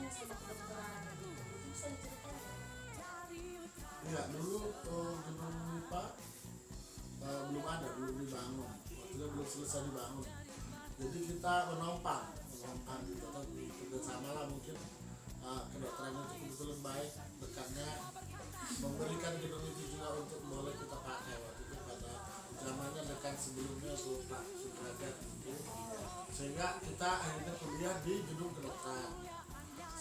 awalnya sama kedokteran? Bisa diceritain nggak? Iya, dulu gedung MIPA belum ada, belum dibangun. Waktunya belum selesai dibangun. Jadi kita menumpang gitu, atau bekerjasama lah mungkin. Kedokteran itu kebetulan baik, dekatnya memberikan gedung itu juga untuk boleh kita pakai waktu itu pada zamannya dekat sebelumnya itu Pak Sudrajat itu, sehingga kita akhirnya kuliah di gedung kedokteran,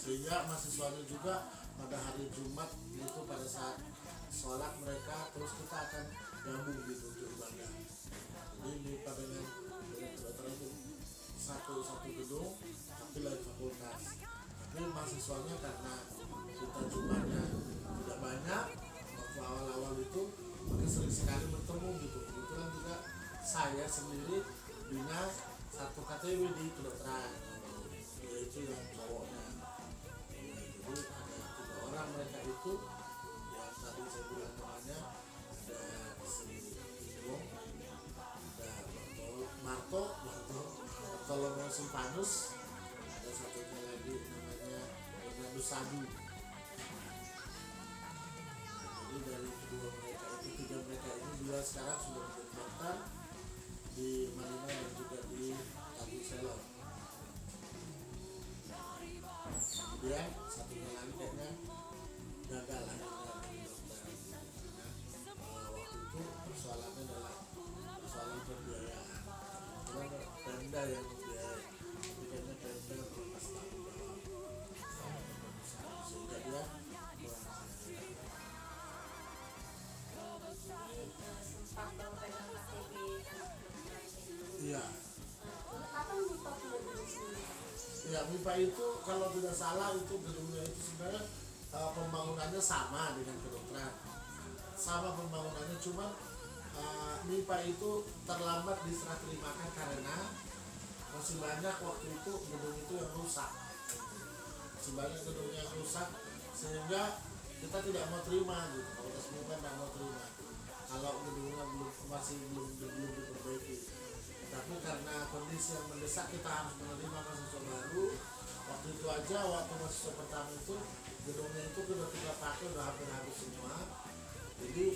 sehingga mahasiswanya juga pada hari Jumat itu pada saat sholat mereka terus kita akan gabung gitu untuk ibadah. Jadi di pada dengan kedokteran itu satu gedung tapi lain fakultas, tapi mahasiswanya karena kita jumlahnya tidak banyak waktu awal-awal itu maka sering sekali bertemu gitu. Kebetulan juga saya sendiri bina satu KTW di kedokteran, yaitu yang cowoknya. Jadi ada 3 orang mereka itu yang tadi saya bilang namanya, ada si Imo, ada Marto Bartolomeo Simpanus, ada satunya lagi namanya Fernando Sadu. Jadi dari kedua mereka itu, 3 mereka ini, 2 sekarang sudah menjadi dokter di Malina dan juga di Tanjung Selor. Kemudian satunya lagi kayaknya gagal akhirnya di dokter karena waktu itu persoalannya adalah persoalan pembiayaan. Kebetulan Pemda yang membiayai, tapi kayaknya Pemda melepas tanggung jawab sehingga dia kurang sayang. Jadi sempat bawa pegang KTP anak kedokteran itu. Iya. Kapan MIPA punya gedung sendiri? Ya, MIPA itu kalau tidak salah itu gedungnya itu sebenarnya pembangunannya sama dengan kedokteran, sama pembangunannya, cuman MIPA itu terlambat diserah terimakan karena masih banyak waktu itu gedung itu yang rusak, masih banyak gedung yang rusak sehingga kita tidak mau terima gitu. Fakultas MIPA tidak mau terima kalau gedungnya belum diperbaiki. Tapi karena kondisi yang mendesak kita harus menerima mahasiswa baru. Waktu itu aja, waktu mahasiswa pertama itu gedungnya itu sudah kita pakai udah hampir habis semua. Jadi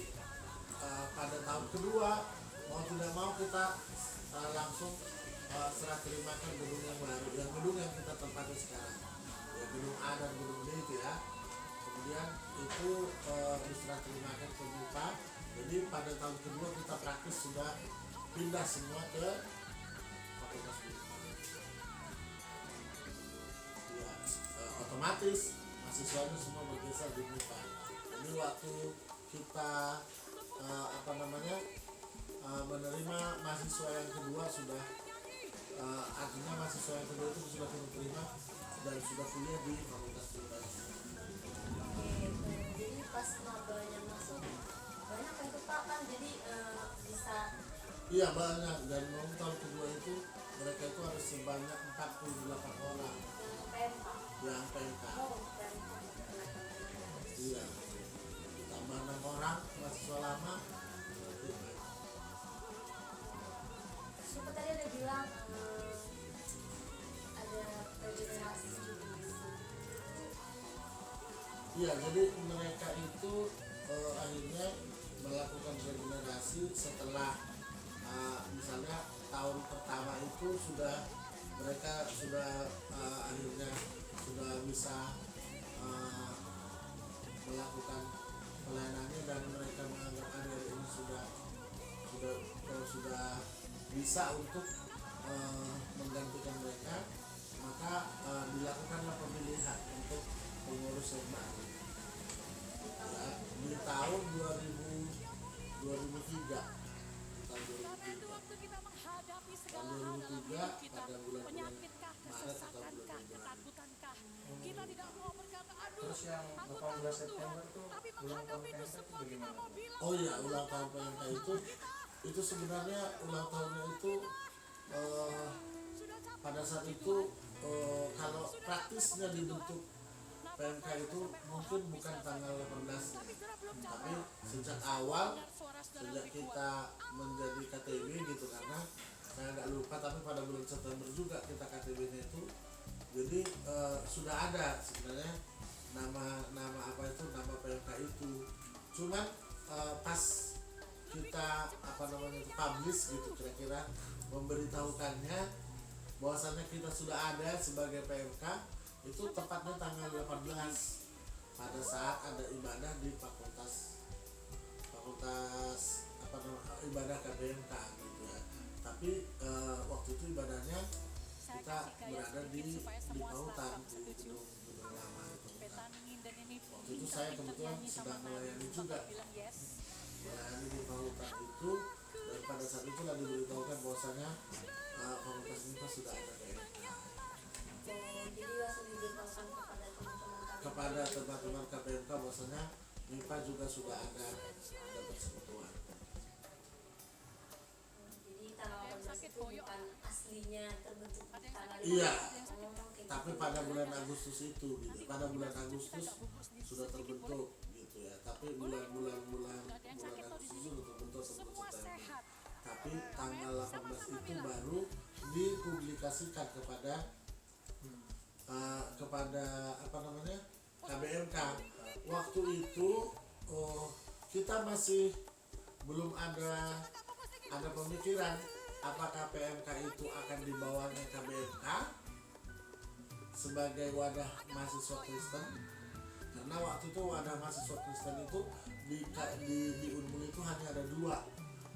pada tahun kedua mau tidak mau kita langsung serah terimakan gedung yang baru, gedung yang kita tempati sekarang, ya gedung A dan gedung B itu ya. Kemudian itu diserah terimakan ke MIPA. Jadi pada tahun kedua kita praktis sudah pindah semua ke fakultas MIPA. Ya, otomatis mahasiswanya semua bergeser di MIPA. Jadi waktu kita menerima mahasiswa yang kedua sudah artinya mahasiswa yang kedua itu sudah diterima dan sudah kuliah di fakultas MIPA. Jadi pas mabanya masuk banyak kan tuh Pak kan, jadi bisa. Iya banyak, dan mau tahun kedua itu mereka itu harus sebanyak 48 orang PMK. yang PMK. Oh, PMK. Iya, tambah 6 orang mahasiswa lama. Berarti baik. Siapa tadi ada bilang ada regenerasi juga. Iya, jadi mereka itu akhirnya melakukan regenerasi setelah misalnya tahun pertama itu mereka sudah akhirnya sudah bisa melakukan pelayanannya dan mereka menganggap area ini sudah bisa untuk menggantikan mereka, maka dilakukanlah pemilihan untuk pengurus yang baru ya, di tahun 2003 tahun 2003 pada bulan Maret atau bulan Februari. Terus yang 18 September tuh ulang tahun PMK itu bagaimana? Oh iya, ulang tahun PMK itu sebenarnya ulang tahunnya itu pada saat itu kalau praktisnya dibentuk PMK itu mungkin bukan tanggal 18, tapi sejak awal, sejak kita menjadi KTW gitu, karena saya agak lupa, tapi pada bulan September juga kita KTW-nya itu. Jadi sudah ada sebenarnya nama apa itu, nama PMK itu. Cuman pas kita publish gitu, kira-kira memberitahukannya bahwasannya kita sudah ada sebagai PMK itu tepatnya tanggal 18 pada saat ada ibadah di fakultas ibadah KBMK gitu ya. Tapi waktu itu ibadahnya kita berada di Pautan, di gedung lama itu. Waktu itu saya kebetulan sedang melayani juga, melayani di Pautan itu, dan pada saat itulah diberitahukan bahwasanya fakultas ini sudah ada PMK. Jadi langsung diberitahukan Kepada teman-teman KBMK bahwasanya MIPA juga sudah ada persekutuan. Jadi tanggal 18 itu bukan aslinya terbentuk tanggal Iya. gitu. Tapi pada bulan Agustus itu gitu. Pada bulan Agustus sudah terbentuk gitu ya. Tapi bulan Agustus sudah terbentuk sebelum September. Tapi tanggal 18 itu baru dipublikasikan kepada KBMK. Waktu itu kita masih belum ada pemikiran apakah PMK itu akan dibawanya KBMK sebagai wadah mahasiswa Kristen, karena waktu itu wadah mahasiswa Kristen itu di Unmul itu hanya ada dua,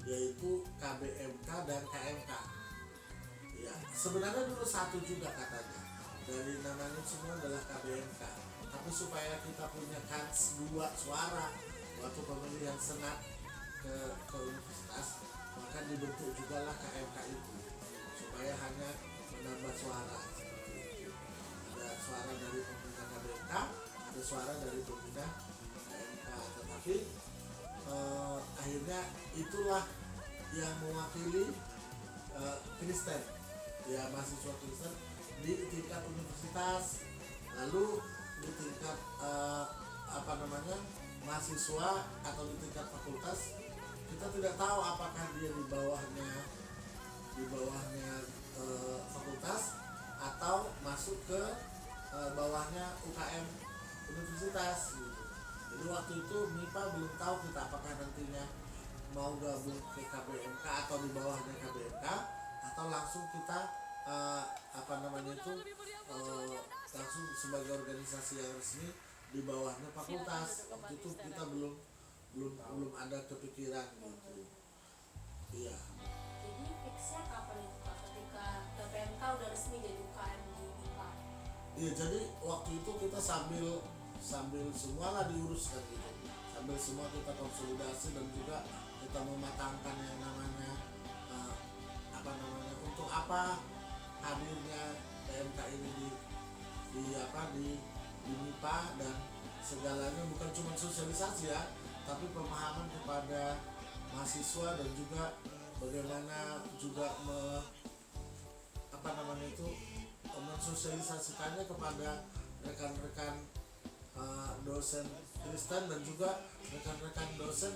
yaitu KBMK dan KMK. Ya, sebenarnya dulu satu juga katanya, dari namanya semua adalah KBMK. Tapi supaya kita punya kans 2 suara waktu pemilihan senat ke universitas, maka dibentuk juga lah KMK itu, supaya hanya menambah suara seperti itu. Ada suara dari pembina KBMK, ada suara dari pembina KMK. Tetapi akhirnya itulah yang mewakili Kristen, ya mahasiswa Kristen di tingkat universitas, lalu di tingkat mahasiswa atau di tingkat fakultas. Kita tidak tahu apakah dia di bawahnya fakultas atau masuk ke bawahnya UKM universitas gitu. Jadi waktu itu MIPA belum tahu kita apakah nantinya mau gabung ke KBMK atau di bawahnya KBMK, atau langsung kita langsung sebagai organisasi yang resmi di bawahnya fakultas. Waktu itu kita belum ada kepikiran gitu. Iya. Jadi fixnya kapan itu Kak? Ketika KPMK udah resmi jadi UKM di IPA? Iya, jadi waktu itu kita sambil semualah diuruskan gitu. Sambil semua kita konsolidasi dan juga kita mematangkan yang namanya untuk apa hadirnya PMK ini di MIPA, dan segalanya bukan cuma sosialisasi ya, tapi pemahaman kepada mahasiswa dan juga bagaimana juga mensosialisasikannya kepada rekan-rekan dosen Kristen dan juga rekan-rekan dosen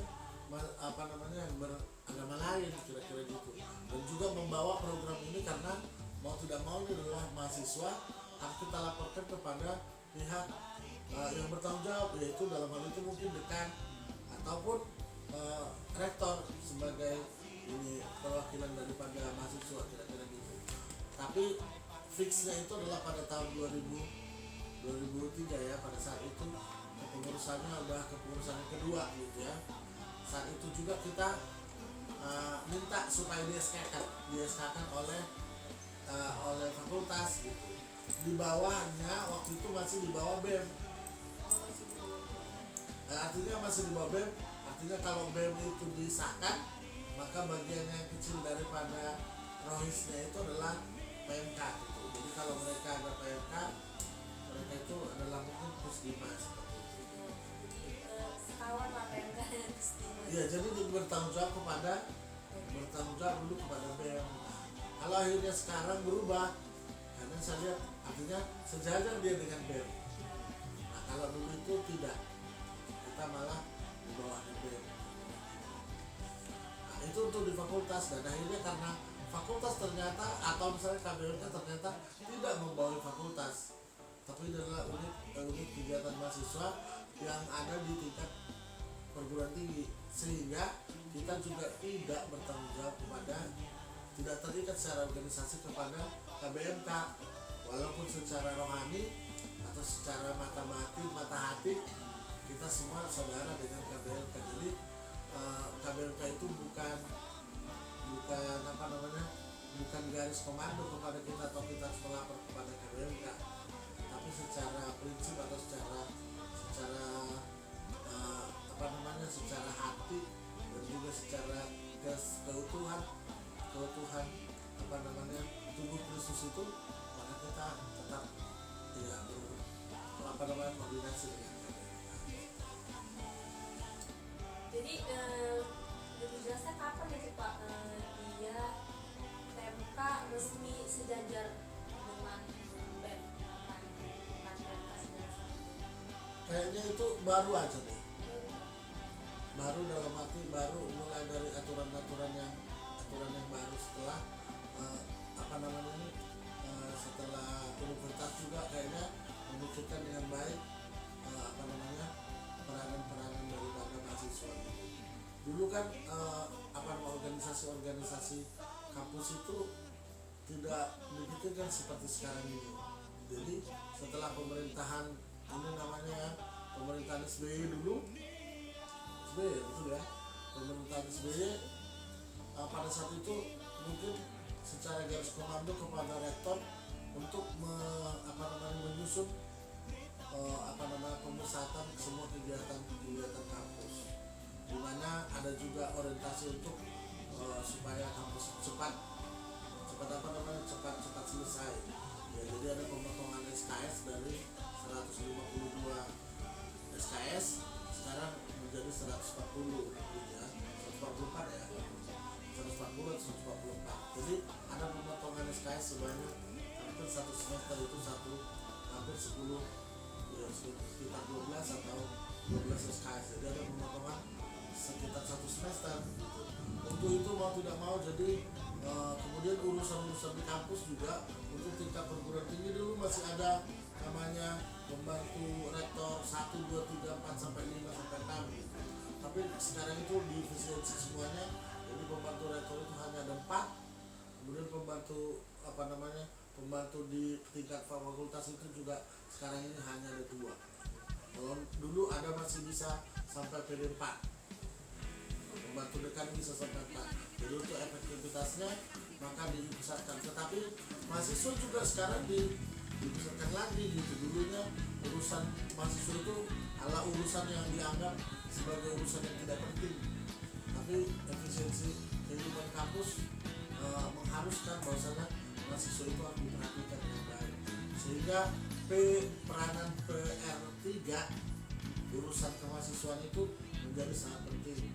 yang beragama lain, kira-kira gitu. Dan juga membawa program ini karena mau tidak mau ini adalah mahasiswa, harus kita laporkan kepada pihak yang bertanggung jawab, yaitu dalam hal itu mungkin dekan ataupun rektor sebagai ini perwakilan daripada mahasiswa, kira-kira gitu. Tapi fixnya itu adalah pada tahun 2003 ya, pada saat itu kepengurusannya udah kepengurusan yang kedua gitu ya. Saat itu juga kita minta supaya di-SK-kan oleh fakultas gitu. Di bawahnya waktu itu masih di bawah BEM. Artinya masih di bawah BEM. Artinya kalau BEM itu disahkan, maka bagian yang kecil daripada rohisnya itu adalah PMK gitu. Jadi kalau mereka ada PMK, mereka itu adalah mungkin pusdimas seperti itu. Sekawan lah PMK dan pusdimas. Iya, jadi bertanggung jawab dulu kepada BEM. Kalau akhirnya sekarang berubah, karena saya lihat artinya sejajar dia dengan BEM. Nah kalau dulu itu tidak, kita malah di bawahnya BEM. Nah itu untuk di fakultas, dan akhirnya karena fakultas ternyata, atau misalnya KBMK ternyata tidak membawahi fakultas, tapi adalah unit kegiatan mahasiswa yang ada di tingkat perguruan tinggi, sehingga kita juga tidak bertanggung jawab kepada, tidak terikat secara organisasi kepada KBMK, walaupun secara rohani atau secara mata hati kita semua saudara dengan KBMK. Jadi KBMK itu bukan bukan garis komando kepada kita atau kita harus melapor kepada KBMK, tapi secara prinsip atau secara secara hati dan juga secara keutuhan tubuh Kristus itu, maka kita tetap koordinasi dengan KBMK. Jadi lebih jelasnya kapan ya Pak dia PMK resmi sejajar dengan BEM, Kayaknya itu baru aja nih, baru dalam arti baru mulai dari aturan yang baru setelah setelah universitas juga kayaknya memikirkan dengan baik peranan daripada mahasiswa. Dulu kan organisasi kampus itu tidak dipikirkan seperti sekarang ini. Jadi setelah pemerintahan ini pemerintahan SBY dulu, betul ya, pemerintahan SBY pada saat itu mungkin secara garis komando kepada rektor untuk menyusun pemusatan semua kegiatan kampus, di mana ada juga orientasi untuk supaya kampus cepat selesai ya. Jadi ada pemotongan SKS dari 152 SKS sekarang menjadi 140 gitu ya, 144 ya, 140 144. Jadi ada pemotongan SKS sebanyak hampir satu semester itu hampir 10 ya, sekitar 12 atau 12 SKS. Jadi ada pemotongan sekitar satu semester gitu. Untuk itu mau tidak mau, jadi kemudian urusan di kampus juga untuk tingkat perguruan tinggi dulu masih ada namanya pembantu rektor 1, 2, 3, 4 sampai 5 sampai 6 gitu. Tapi sekarang itu diefisiensi semuanya, jadi pembantu rektor itu hanya ada 4, kemudian pembantu di tingkat fakultas itu juga sekarang ini hanya ada 2. Kalau dulu ada masih bisa sampai PD 4, pembantu dekan bisa sampai 4. Jadi untuk efektivitasnya maka dibesarkan, tetapi mahasiswa juga sekarang dibesarkan lagi gitu. Dulunya urusan mahasiswa itu adalah urusan yang dianggap sebagai urusan yang tidak penting, tapi efisiensi kehidupan kampus mengharuskan bahwasanya mahasiswa itu harus diperhatikan dengan baik, sehingga peranan PR3 urusan kemahasiswaan itu menjadi sangat penting,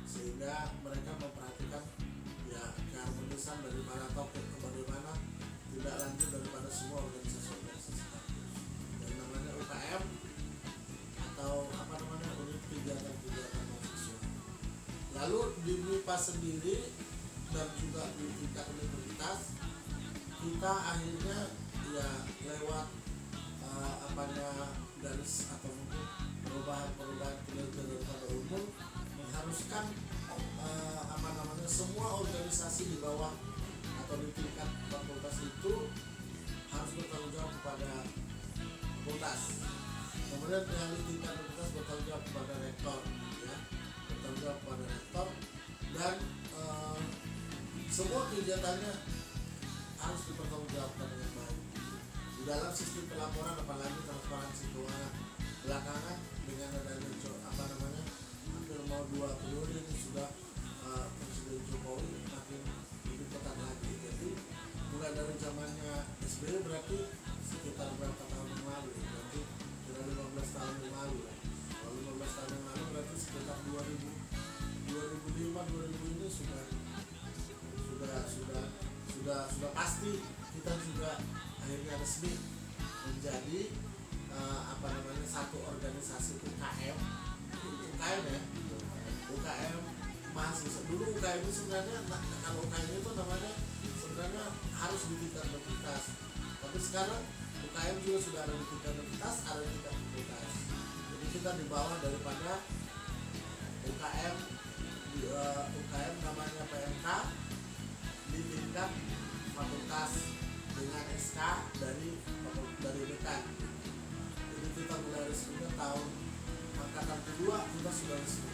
sehingga mereka memperhatikan ya keharmonisan daripada topik bagaimana tidak lanjut daripada semua organisasi kampus yang namanya UKM atau unit kegiatan mahasiswa. Lalu di MIPA sendiri dan juga di tingkat universitas kita akhirnya ya lewat garis atau mungkin perubahan kinerja daripada umum mengharuskan semua organisasi di bawah atau di tingkat fakultas itu harus bertanggung jawab kepada fakultas. Kemudian yang di tingkat fakultas bertanggung jawab kepada rektor, ya, bertanggung jawab kepada rektor, dan semua kegiatannya harus dipertanggungjawabkan dengan baik. Di dalam sistem pelaporan apalagi transparansi keuangan belakangan dengan adanya hampir mau 2 periode ini sudah Presiden Jokowi makin lebih ketat lagi. Jadi mulai dari zamannya SBY berarti sekitar berapa tahun yang lalu, berarti kira 15 tahun yang lalu. Kalau 15 tahun yang lalu berarti sekitar 2005 ini sudah pasti kita juga akhirnya resmi menjadi satu organisasi UKM ya, UKM mahasiswa. Dulu UKM itu sebenarnya kalau UKM itu namanya sebenarnya harus di tingkat universitas, tapi sekarang UKM juga sudah ada di tingkat universitas, ada di tingkat fakultas. Jadi kita di bawah daripada UKM UKM namanya PMK di tingkat fakultas dengan SK dari dekan. Jadi kita mulai resminya tahun angkatan kedua kita sudah resmi.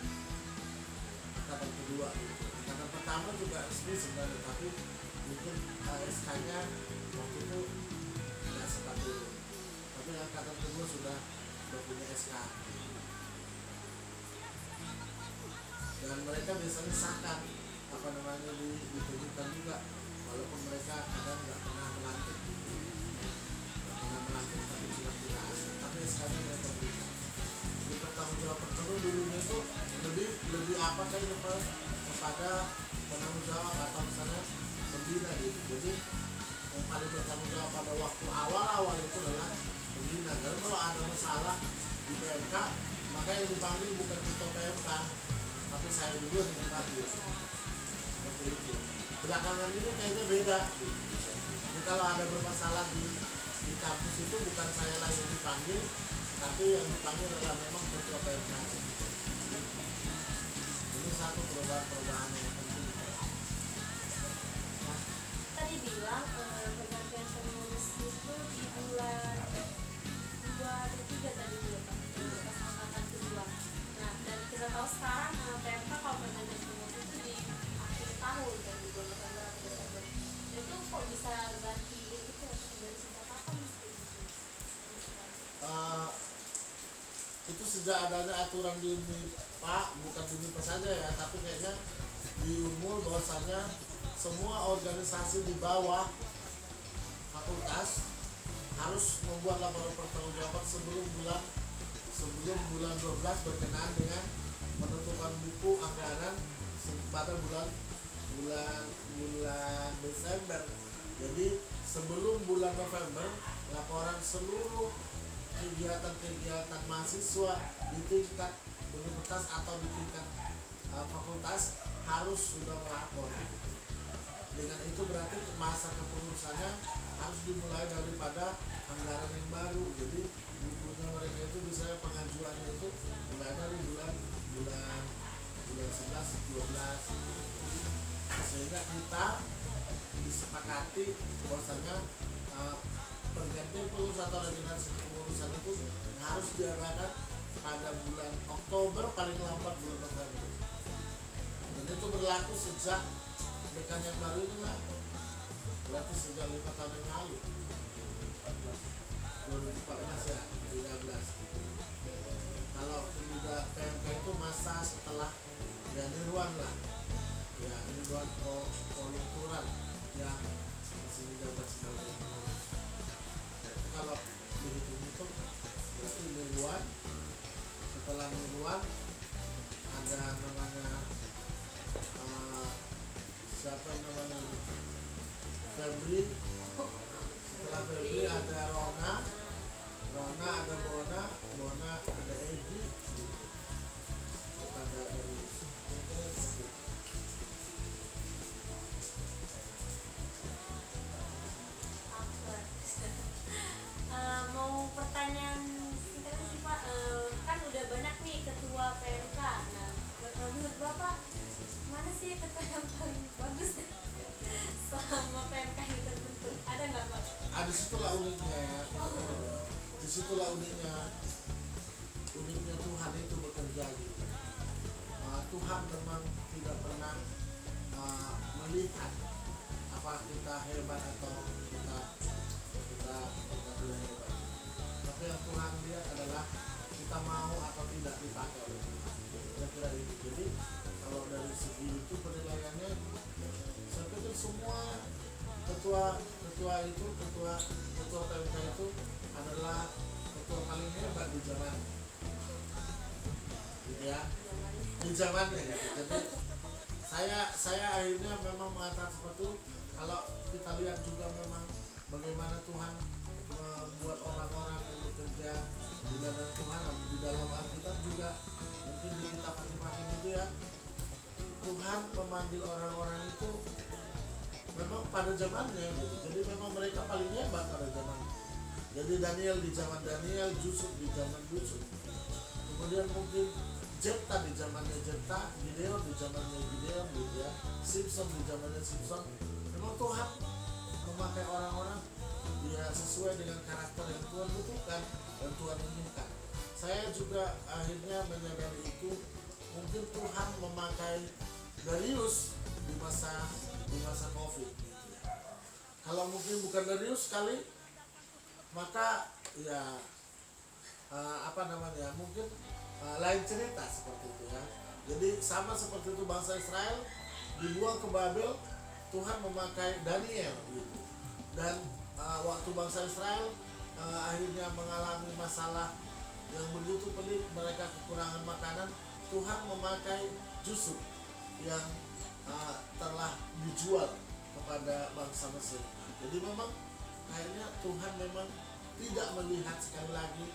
Angkatan kedua, angkatan pertama juga resmi sebenarnya, tapi mungkin SK-nya waktu itu tidak sempat dulu. Tapi angkatan kedua sudah punya SK. Dan mereka biasanya sahkan ditunjukkan juga, walaupun mereka kadang nggak pernah melantik, tapi sudah punya asli, tapi SK-nya mereka berikan. Jadi pertanggung jawaban penuh dulunya itu lebih apa kan kepada penanggung jawab atau misalnya pembina gitu. Jadi yang paling bertanggung jawab pada waktu awal itu adalah pembina. Karena kalau ada masalah di PMK, maka yang dipanggil bukan ketua PMK, tapi saya dulu yang dipanggil. Seperti itu. Belakangan ini kayaknya beda. Jadi kalau ada bermasalah di kampus itu bukan saya lagi yang dipanggil, tapi yang dipanggil adalah memang ketua PMK. Ini satu perubahan yang penting. Tadi bilang pergantian pengurus itu di bulan 2 atau 3 tadi ya Pak, pas angkatan kedua. Nah, dan kita tahu sekarang PMK kalau pergantian pengurus itu di akhir tahun kan, di bulan November atau Desember. Itu kok bisa ganti itu dari sejak kapan mesti? Itu sejak adanya aturan di UNIPA, bukan di UNIPA saja ya, tapi kayaknya di umur bahwasanya semua organisasi di bawah fakultas harus membuat laporan pertanggungjawaban sebelum bulan 12 berkenaan dengan penutupan buku anggaran pada bulan Desember. Jadi sebelum bulan November, laporan seluruh kegiatan mahasiswa di tingkat universitas atau di tingkat fakultas harus sudah melapor. Dengan itu berarti masa kepengurusannya harus dimulai daripada anggaran yang baru. Jadi bukunya mereka itu bisa pengajuannya itu mulai dari bulan 11, 12, sehingga kita disepakati bahwasanya pergantian pengurus atau regenerasi kepengurusan itu harus diadakan pada bulan Oktober, paling lambat bulan November. Dan itu berlaku sejak dekan yang baru ini lah, berarti sejak 5 tahun yang lalu, 2014 ya, 13. Kalau sudah PMK itu masa setelah ya Nirwan lah, ya Nirwan konjunktural yang masih menjabat sebagai pengurus. Kalau dihitung berarti Nirwan, setelah Nirwan ada namanya siapa namanya Febri, setelah Febri ada Rona ada Bona ada Edi, ada dari mau pertanyaan singkat sih Pak, kan udah banyak nih ketua PMK. Nah, menurut Bapak mana sih ketua yang paling bagus selama PMK ini terbentuk? Ada nggak Pak? Disitulah uniknya, disitulah uniknya Tuhan itu bekerja gitu. Tuhan memang tidak pernah melihat apa kita hebat atau kita tidak hebat. Tapi yang Tuhan lihat adalah kita mau atau tidak dipakai oleh Tuhan. Kira-kira itu. Jadi kalau dari segi itu penilaiannya, saya pikir semua ketua PMK itu adalah ketua paling hebat di zaman, gitu ya, di zamannya. Jadi saya akhirnya memang mengatakan seperti itu. Kalau kita lihat juga memang bagaimana Tuhan membuat orang-orang yang bekerja di dalam Tuhan, di dalam Alkitab juga, mungkin di kitab masing-masing itu ya, Tuhan memanggil orang-orang itu memang pada zamannya gitu. Jadi memang mereka paling hebat pada zaman. Jadi Daniel di zaman Daniel, Yusuf di zaman Yusuf. Kemudian mungkin Jepta di zamannya Jepta, Gideon di zamannya Gideon, gitu ya. Simpson di zamannya Simpson. Memang Tuhan memakai orang-orang dia sesuai dengan karakter yang Tuhan butuhkan dan Tuhan inginkan. Saya juga akhirnya menyadari itu, mungkin Tuhan memakai Darius di masa COVID. Kalau mungkin bukan Darius sekali, maka ya mungkin lain cerita seperti itu ya. Jadi sama seperti itu bangsa Israel dibuang ke Babel, Tuhan memakai Daniel gitu. Dan waktu bangsa Israel akhirnya mengalami masalah yang begitu pelik, mereka kekurangan makanan, Tuhan memakai Yusuf yang telah dijual kepada bangsa Mesir. Jadi memang kayaknya Tuhan memang tidak melihat sekali lagi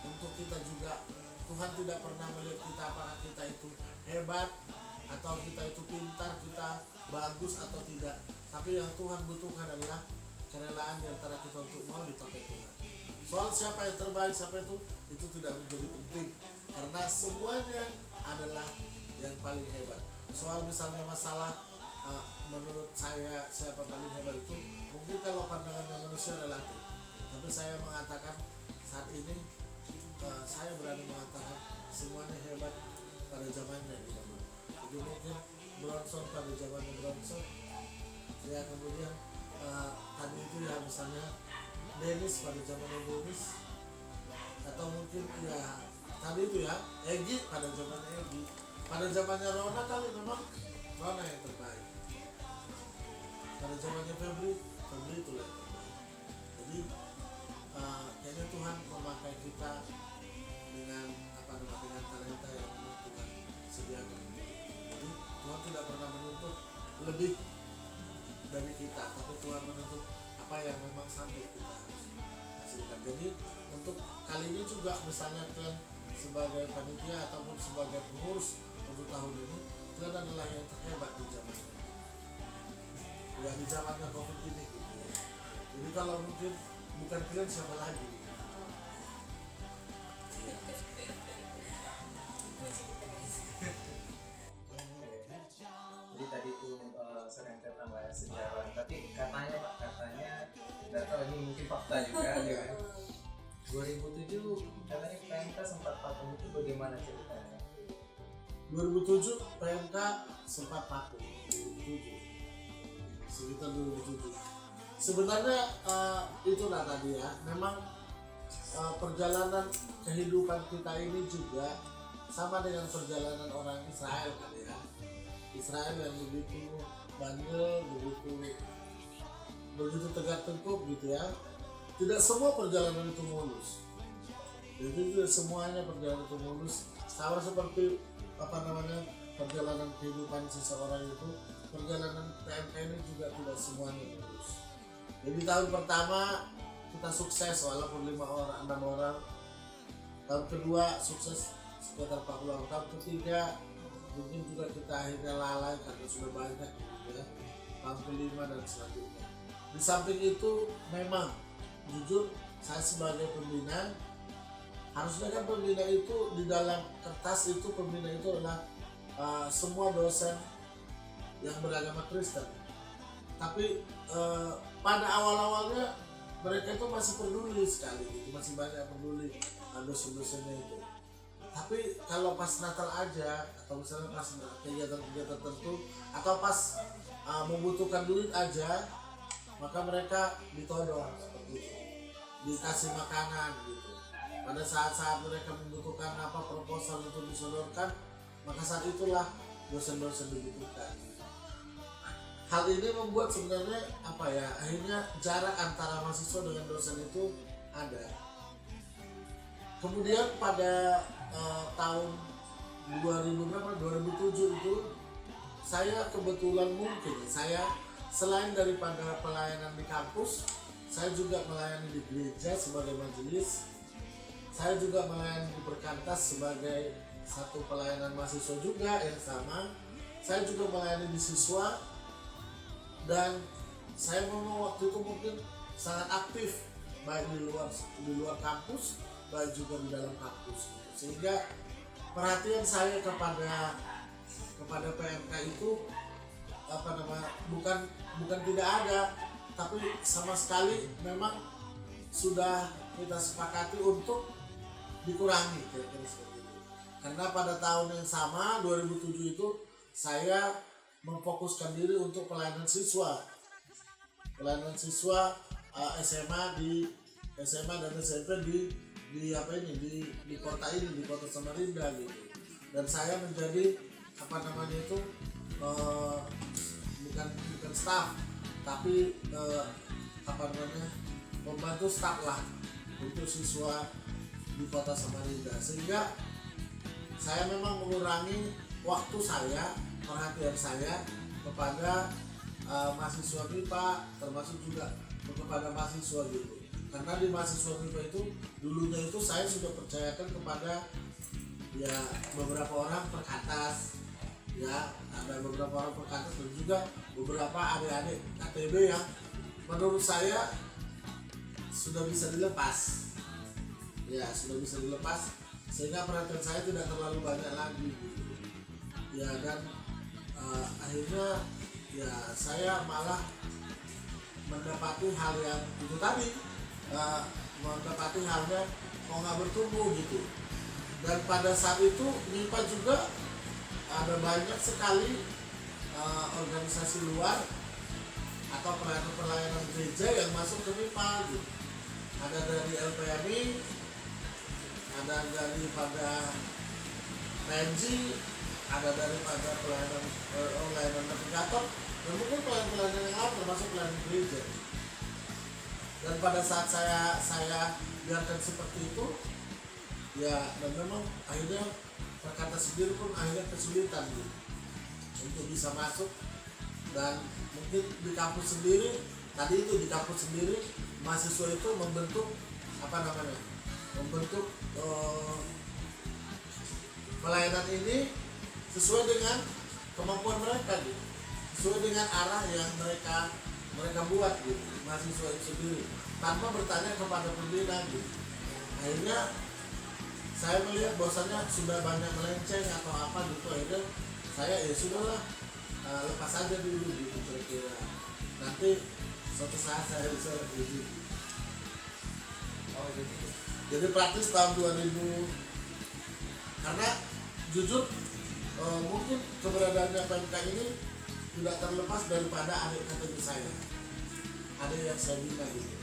untuk kita juga. Tuhan tidak pernah melihat kita apakah kita itu hebat atau kita itu pintar, kita bagus atau tidak. Tapi yang Tuhan butuhkan adalah kerelaan di antara kita untuk mau dipakai Tuhan. Soal siapa yang terbaik, siapa itu tidak menjadi penting, karena semuanya adalah yang paling hebat. Soal misalnya masalah menurut saya siapa paling hebat itu mungkin kalau pandangan manusia relatif, tapi saya mengatakan saat ini saya berani mengatakan semuanya hebat pada zamannya gitu. Jadi mungkin Bronson pada zamannya Bronson ya, kemudian tadi itu ya misalnya Dennis pada zamannya Dennis, atau mungkin ya tadi itu ya Egy pada zamannya Egy, pada zamannya Rona kali memang Rona yang terbaik, pada zamannya Febri itu yang terbaik. Jadi kayaknya Tuhan memakai kita dengan dengan talenta yang Tuhan sediakan. Jadi Tuhan tidak pernah menuntut lebih dari kita, tapi Tuhan menuntut apa yang memang sanggup kita harus hasilkan. Jadi untuk kali ini juga misalnya kalian sebagai panitia ataupun sebagai pengurus untuk tahun ini, kalian adalah yang terhebat di zaman ini. Ya di zamannya COVID ini gitu. Jadi kalau mungkin bukan kalian siapa lagi? Jadi tadi itu serempet tambah sejarah, tapi katanya nggak tahu ini mungkin fakta juga ya kan. 2007 katanya PMK sempat vakum, itu bagaimana ceritanya? 2007 PMK sempat vakum. 2007 sekitar 2007. Sebenarnya itulah tadi ya, memang perjalanan kehidupan kita ini juga sama dengan perjalanan orang Israel kali ya. Israel yang begitu bandel, begitu tegak tengkuk gitu ya. Tidak semua perjalanan itu mulus. Jadi tidak semuanya perjalanan itu mulus. Sama seperti perjalanan kehidupan seseorang itu, perjalanan PMK ini juga tidak semuanya mulus. Jadi tahun pertama kita sukses walaupun 6 orang. Tahun kedua sukses sekitar 40 orang. Tahun ketiga mungkin juga kita akhirnya lalai karena sudah banyak ya. Tahun kelima dan selanjutnya. Di samping itu memang jujur saya sebagai pembina, harusnya kan pembina itu di dalam kertas itu pembina itu adalah semua dosen yang beragama Kristen. Tapi pada awal-awalnya mereka itu masih peduli sekali gitu, masih banyak peduli dosen-dosennya itu. Tapi kalau pas Natal aja atau misalnya pas kegiatan-kegiatan tertentu atau pas membutuhkan duit aja, maka mereka ditodong seperti itu, dikasih makanan gitu. Pada saat-saat mereka membutuhkan proposal untuk disodorkan, maka saat itulah dosen-dosen dibutuhkan. Hal ini membuat sebenarnya akhirnya jarak antara mahasiswa dengan dosen itu ada. Kemudian pada tahun 2007 itu saya kebetulan saya selain daripada pelayanan di kampus, saya juga melayani di gereja sebagai majelis. Saya juga melayani di Perkantas sebagai satu pelayanan mahasiswa juga yang sama. saya juga melayani di siswa, dan saya memang waktu itu mungkin sangat aktif baik di luar kampus, baik juga di dalam kampus, sehingga perhatian saya kepada PMK itu bukan tidak ada, tapi sama sekali memang sudah kita sepakati untuk dikurangi, kira-kira seperti itu. Karena pada tahun yang sama 2007 itu saya memfokuskan diri untuk pelayanan siswa SMA dan SMP di kota ini, di kota Samarinda gitu. Dan saya menjadi bukan staf, tapi membantu staf lah untuk siswa di kota Samarinda, sehingga saya memang mengurangi waktu saya, perhatian saya kepada mahasiswa MIPA, termasuk juga kepada mahasiswa gitu. Karena di mahasiswa MIPA itu dulunya itu saya sudah percayakan kepada ya beberapa orang perkatas, ya ada beberapa orang perkatas dan juga beberapa adik-adik KTB yang menurut saya sudah bisa dilepas, sehingga perhatian saya tidak terlalu banyak lagi gitu. Ya, dan akhirnya ya saya malah mendapati hal yang itu tadi, mendapati halnya kok nggak bertumbuh gitu. Dan pada saat itu MIPA juga ada banyak sekali organisasi luar atau pelayanan gereja yang masuk ke MIPA gitu. Ada dari LPMI, ada daripada PNG, ada daripada pelayanan navigator, dan mungkin pelayanan yang lain termasuk pelayanan gereja. Dan pada saat saya biarkan seperti itu, ya, dan memang akhirnya perkata sendiri pun akhirnya kesulitan gitu, untuk bisa masuk. Dan mungkin di kampus sendiri, mahasiswa itu membentuk pelayanan ini sesuai dengan kemampuan mereka gitu, sesuai dengan arah yang mereka buat gitu, mahasiswa itu sendiri, tanpa bertanya kepada pembina gitu. Akhirnya saya melihat bahwasannya sudah banyak melenceng atau apa gitu, akhirnya saya ya sudahlah, lepas aja dulu gitu, kira-kira nanti suatu saat saya bisa gitu. Jadi praktis tahun 2000, karena jujur mungkin keberadaannya PMK ini tidak terlepas daripada adik KTB saya, adik yang saya bina gitu.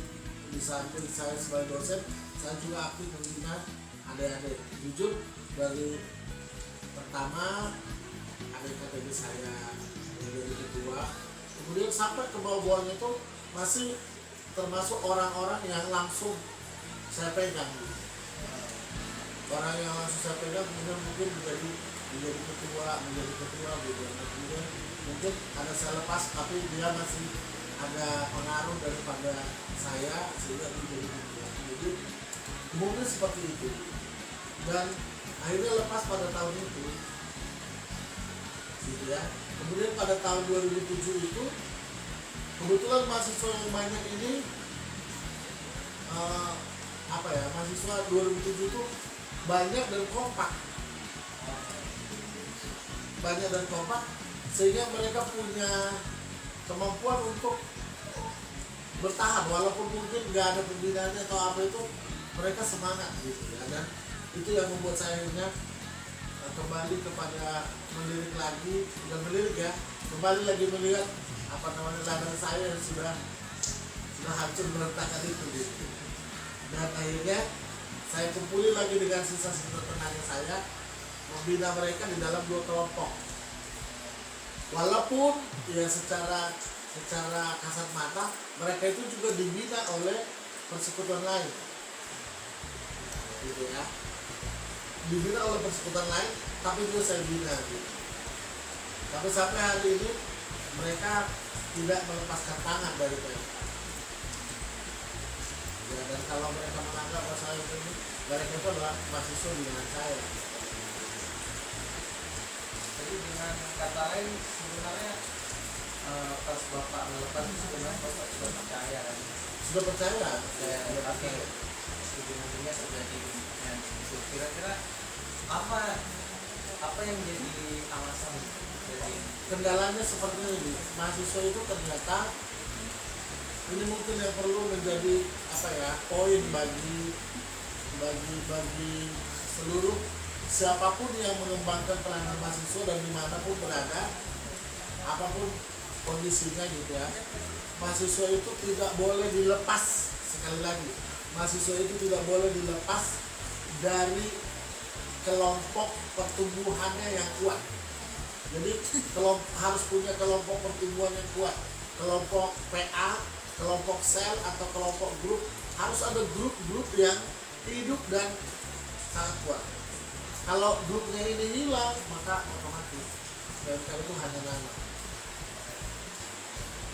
Di samping saya sebagai dosen, saya juga aktif membina adik-adik. Jujur dari pertama adik KTB saya menjadi ketua, kemudian sampai ke bawah-bawahnya itu masih termasuk orang-orang yang langsung saya pegang gitu. Orang yang langsung saya pegang kemudian mungkin menjadi ketua gitu. Kemudian mungkin ada saya lepas, tapi dia masih ada pengaruh daripada saya sehingga menjadi ketua. Jadi mungkin seperti itu. Dan akhirnya lepas pada tahun itu gitu ya. Kemudian pada tahun 2007 itu kebetulan mahasiswa yang banyak ini mahasiswa 2007 itu banyak dan kompak, sehingga mereka punya kemampuan untuk bertahan walaupun mungkin nggak ada pembinaannya atau apa, itu mereka semangat gitu ya. Dan itu yang membuat saya akhirnya kembali kepada kembali lagi melihat ladang saya yang sudah hancur berantakan itu gitu. Dan akhirnya saya kumpuli lagi dengan sisa-sisa tenaga saya, membina mereka di dalam 2 kelompok. Walaupun ya secara kasat mata mereka itu juga dibina oleh persekutuan lain, gitu ya. Dibina oleh persekutuan lain, tapi juga saya bina gitu. Tapi sampai hari ini mereka tidak melepaskan tangan dari PMK. Ya, dan kalau mereka menganggap bahwa saya ini, mereka itu adalah mahasiswa dengan saya. Jadi dengan kata lain sebenarnya pas bapak melepas itu sebenarnya bapak sudah percaya kan. Sudah percaya? Tapi ujung-ujungnya terjadi yang itu. Kira-kira apa yang jadi alasan dari Kendalanya seperti ini, mahasiswa itu ternyata ini mungkin yang perlu menjadi poin bagi seluruh siapapun yang mengembangkan pelayanan mahasiswa dan dimanapun berada, apapun kondisinya gitu ya. Mahasiswa itu tidak boleh dilepas, sekali lagi, mahasiswa itu tidak boleh dilepas dari kelompok pertumbuhannya yang kuat. Jadi harus punya kelompok pertumbuhan yang kuat, kelompok PA, kelompok sel atau kelompok grup. Harus ada grup-grup yang hidup dan sangat kuat. Kalau grupnya ini hilang, maka otomatis PMK itu hanya nama.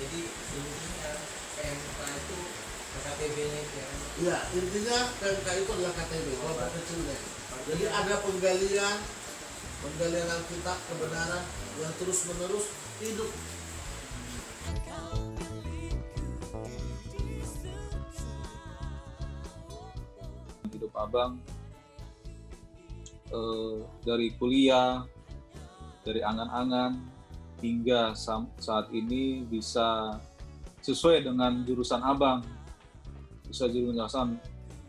Jadi intinya PMK itu KTB-nya itu ya? Iya, intinya PMK itu adalah KTB, kelompok kecilnya. Jadi ada penggalian Alkitab kebenaran yang terus menerus hidup. Hidup abang dari kuliah, dari angan-angan hingga saat ini bisa sesuai dengan jurusan abang, bisa jurusan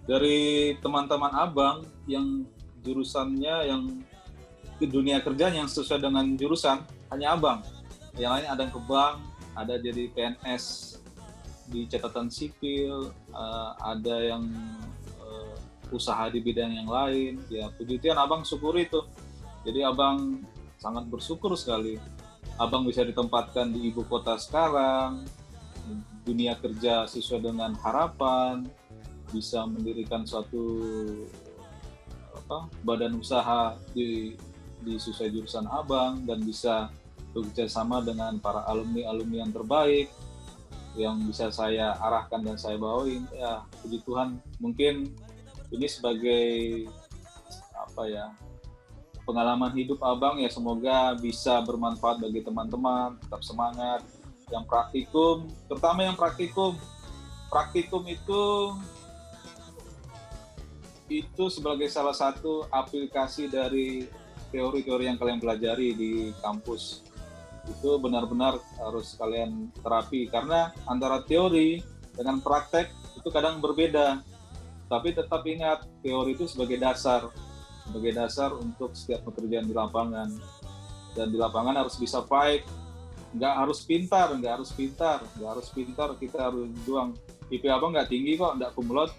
dari teman-teman abang yang jurusannya yang ke dunia kerjanya yang sesuai dengan jurusan hanya abang. Yang lain ada yang ke bank, ada jadi PNS di catatan sipil, ada yang usaha di bidang yang lain. Ya puji Tuhan abang syukuri itu. Jadi abang sangat bersyukur sekali. Abang bisa ditempatkan di ibu kota sekarang, dunia kerja sesuai dengan harapan, bisa mendirikan suatu badan usaha di sesuai jurusan abang, dan bisa bekerja sama dengan para alumni-alumni yang terbaik yang bisa saya arahkan dan saya bawain. Ya puji Tuhan, mungkin ini sebagai pengalaman hidup abang ya, semoga bisa bermanfaat bagi teman-teman. Tetap semangat. Yang praktikum, terutama yang praktikum itu sebagai salah satu aplikasi dari teori-teori yang kalian pelajari di kampus. Itu benar-benar harus kalian terapi, karena antara teori dengan praktek itu kadang berbeda. Tapi tetap ingat, teori itu sebagai dasar untuk setiap pekerjaan di lapangan. Dan di lapangan harus bisa fight, nggak harus pintar, kita harus berjuang. IP abang nggak tinggi kok, nggak cum laude.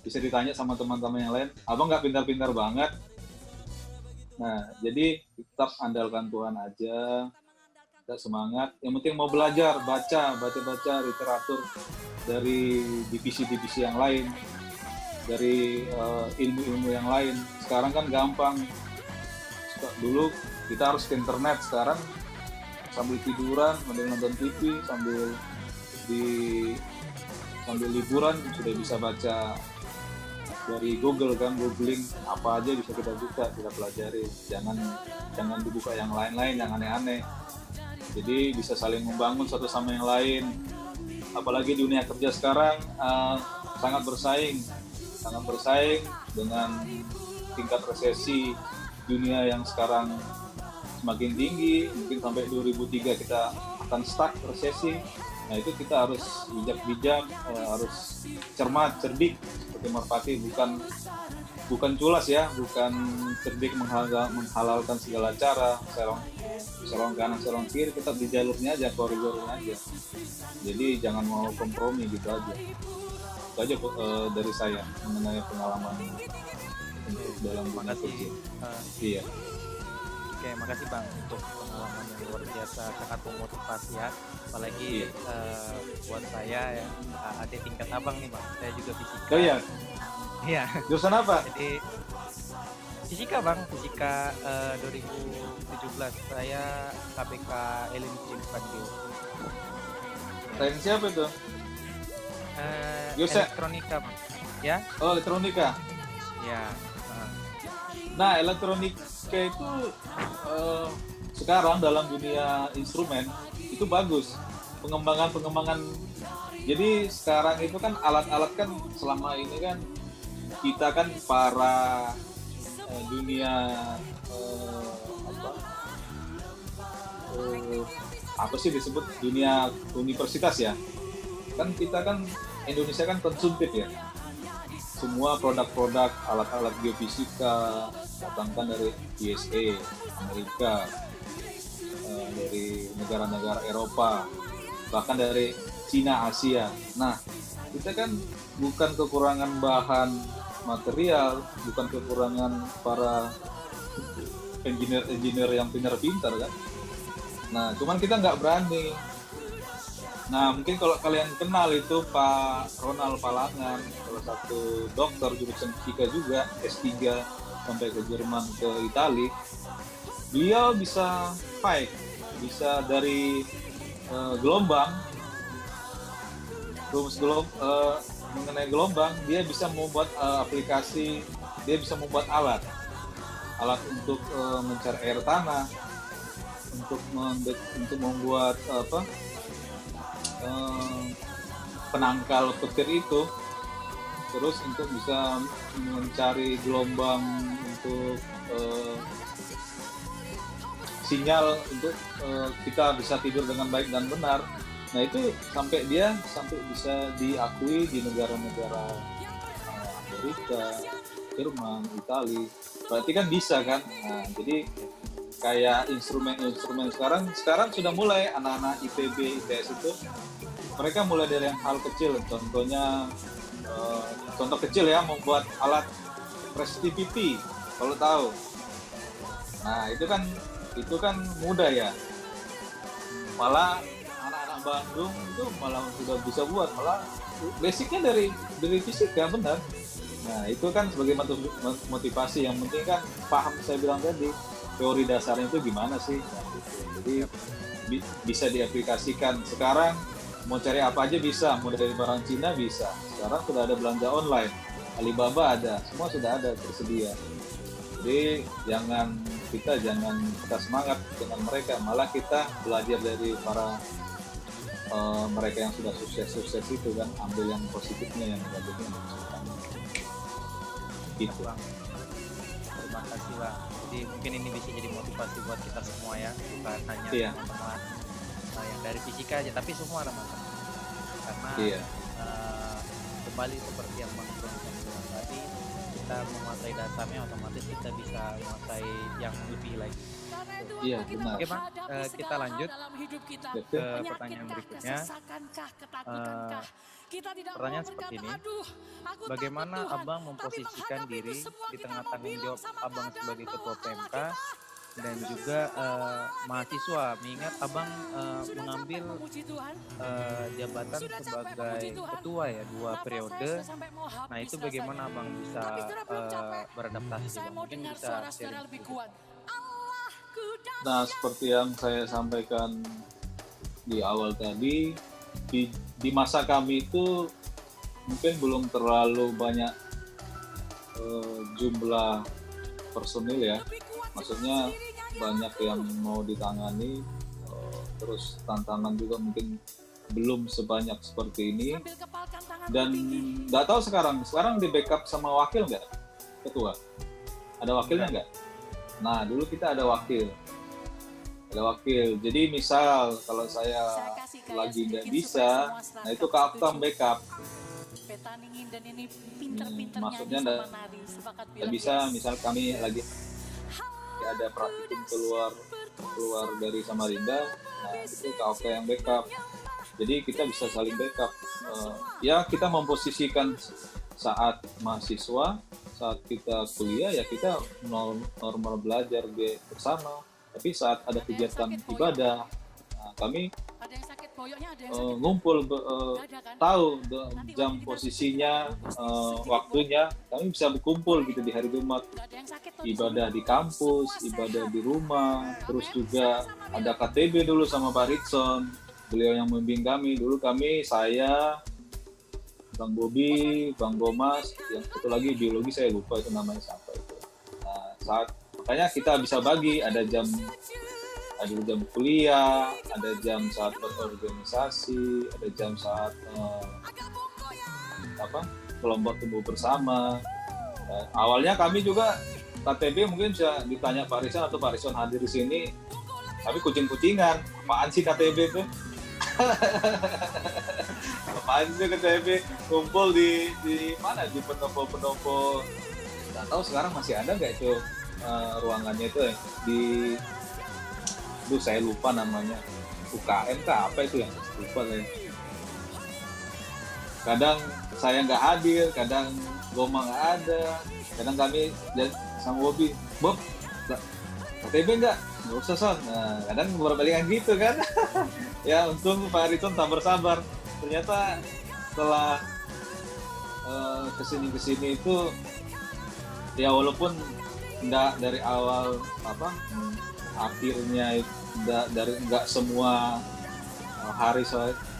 Bisa ditanya sama teman-teman yang lain, abang nggak pintar-pintar banget. Nah, jadi tetap andalkan Tuhan aja, kita semangat. Yang penting mau belajar, baca literatur dari divisi-divisi yang lain, dari ilmu-ilmu yang lain. Sekarang kan gampang. Dulu kita harus ke internet, sekarang sambil tiduran, sambil nonton TV, sambil liburan sudah bisa baca dari Google kan, googling apa aja bisa kita buka, kita pelajari. Jangan dibuka yang lain-lain, yang aneh-aneh. Jadi bisa saling membangun satu sama yang lain. Apalagi dunia kerja sekarang sangat bersaing dengan tingkat resesi dunia yang sekarang semakin tinggi. Mungkin sampai 2003 kita akan stuck resesi. Nah itu kita harus bijak-bijak, harus cerdik seperti Merpati, bukan culas ya, bukan cerdik menghalalkan segala cara, serong kanan serong kiri, tetap di jalurnya aja, koridornya aja. Jadi jangan mau kompromi gitu aja. Itu aja dari saya mengenai pengalaman untuk dalam dunia kerja. Iya. Oke, makasih Bang untuk pengalaman yang luar biasa, sangat memotivasi ya. Apalagi buat saya yang adik tingkat abang nih Bang, saya juga fisika. Oh iya? Iya. Jurusan apa? Jadi fisika Bang, fisika 2017. Saya KBK LMC Radio. Teknik siapa itu? Elektronika Bang. Ya? Oh, elektronika. Ya. Nah, elektronika itu sekarang dalam dunia instrumen itu bagus pengembangan. Jadi sekarang itu kan alat-alat kan selama ini kan kita kan para dunia apa sih disebut dunia universitas ya. Kan kita kan Indonesia kan konsumtif ya. Semua produk-produk alat-alat geofisika datangkan dari USA, Amerika, dari negara-negara Eropa, bahkan dari Cina, Asia. Nah, kita kan bukan kekurangan bahan material, bukan kekurangan para engineer yang pintar-pintar kan. Nah, cuman kita nggak berani. Nah, mungkin kalau kalian kenal itu Pak Ronald Palangan, salah satu dokter jurusan fisika juga, S3 sampai ke Jerman, ke Italia. Dia bisa fight, bisa dari gelombang, rumus mengenai gelombang, dia bisa membuat aplikasi, dia bisa membuat alat untuk mencari air tanah, untuk membuat penangkal petir itu, terus untuk bisa mencari gelombang untuk sinyal untuk kita bisa tidur dengan baik dan benar. Nah itu sampai bisa diakui di negara-negara Amerika, Jerman, Italia. Berarti kan bisa kan? Nah, jadi kayak instrumen sekarang sudah mulai anak-anak IPB, ITS itu mereka mulai dari yang hal kecil. Contohnya contoh kecil ya, membuat alat press TPP kalau tahu. Nah itu kan mudah ya. Malah anak-anak Bandung itu malah sudah bisa buat, malah basicnya dari fisika benar. Nah itu kan sebagai motivasi, yang penting kan paham, saya bilang tadi teori dasarnya itu gimana sih. Nah, gitu. Jadi bisa diaplikasikan. Sekarang mau cari apa aja bisa, mau dari barang Cina bisa. Sekarang sudah ada belanja online, Alibaba ada, semua sudah ada tersedia. Jadi jangan kita semangat dengan mereka, malah kita belajar dari para mereka yang sudah sukses itu kan, ambil yang positifnya, yang negatifnya. Gitu. Bang, terima kasih Bang. Jadi mungkin ini bisa jadi motivasi buat kita semua ya, bukan hanya teman-teman yang dari fisika aja, tapi semua teman-teman. Karena kembali seperti yang Bang Bron bilang tadi, kita menguasai dasarnya, otomatis kita bisa menguasai yang lebih lagi. Iya, benar. Oke Bang, kita lanjut ke pertanyaan berikutnya. Pertanyaan seperti ini, bagaimana Abang memposisikan diri di tengah tanggung jawab Abang sebagai ketua PMK dan juga mahasiswa, mengingat Abang mengambil jabatan sebagai ketua ya 2 periode. Nah itu bagaimana Abang bisa beradaptasi? Mungkin bisa sharing sedikit. Nah, seperti yang saya sampaikan di awal tadi, di masa kami itu mungkin belum terlalu banyak jumlah personil ya. Maksudnya banyak yang mau ditangani, terus tantangan juga mungkin belum sebanyak seperti ini. Dan nggak tahu sekarang di backup sama wakil nggak, ketua? Ada wakilnya nggak? Nah, dulu kita ada wakil. Jadi misal kalau saya lagi nggak bisa, nah itu Kak Aktam backup. Maksudnya nggak bisa, misal kami lagi ada praktikum keluar dari Samarinda, nah itu Kak Aktam yang backup. Jadi kita bisa saling backup. Ya kita memposisikan saat mahasiswa, saat kita kuliah ya kita normal belajar bersama. Tapi saat ada kegiatan ibadah, nah, kami ngumpul, tahu jam posisinya, waktunya, kami bisa berkumpul gitu di hari Jumat, ibadah di kampus, ibadah di rumah, terus juga ada KTB dulu sama Pak Ritson, beliau yang membimbing kami. Dulu saya, Bang Bobi, Bang Gomas, yang satu lagi biologi saya lupa itu namanya siapa itu. Nah, saat makanya kita bisa bagi, ada jam kuliah, ada jam saat berorganisasi, ada jam saat kelompok tumbuh bersama. Awalnya kami juga KTB mungkin bisa ditanya Pak Rizwan atau Pak Rizwan hadir di sini, tapi kucing-kucingan, apaan sih KTB itu? Apaan sih KTB? Kumpul di mana? Di pendopo. Nggak tahu sekarang masih ada nggak itu ruangannya itu ya? Saya lupa namanya, UKM kah apa itu yang lupa saya. Kadang saya nggak hadir, kadang Goma nggak ada, kadang kami sama Bob KTB nggak usah Son. Nah, kadang berbalikan gitu kan. Ya untung Pak Rizwan tak bersabar, ternyata setelah kesini itu ya walaupun nggak dari awal akhirnya dari nggak semua hari,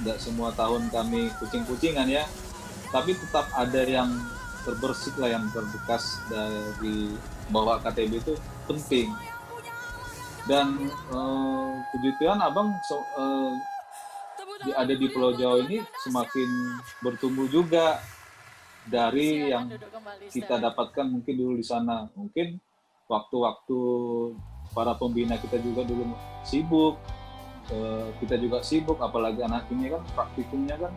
nggak semua tahun kami kucing-kucingan ya, tapi tetap ada yang terbersih lah, yang terbekas dari bahwa KTB itu penting. Dan puji Tuhan Abang ada di Pulau Jawa ini semakin bertumbuh juga dari yang kita dapatkan mungkin dulu di sana. Mungkin waktu-waktu para pembina kita juga dulu sibuk, kita juga sibuk, apalagi anak kimia kan praktikumnya kan,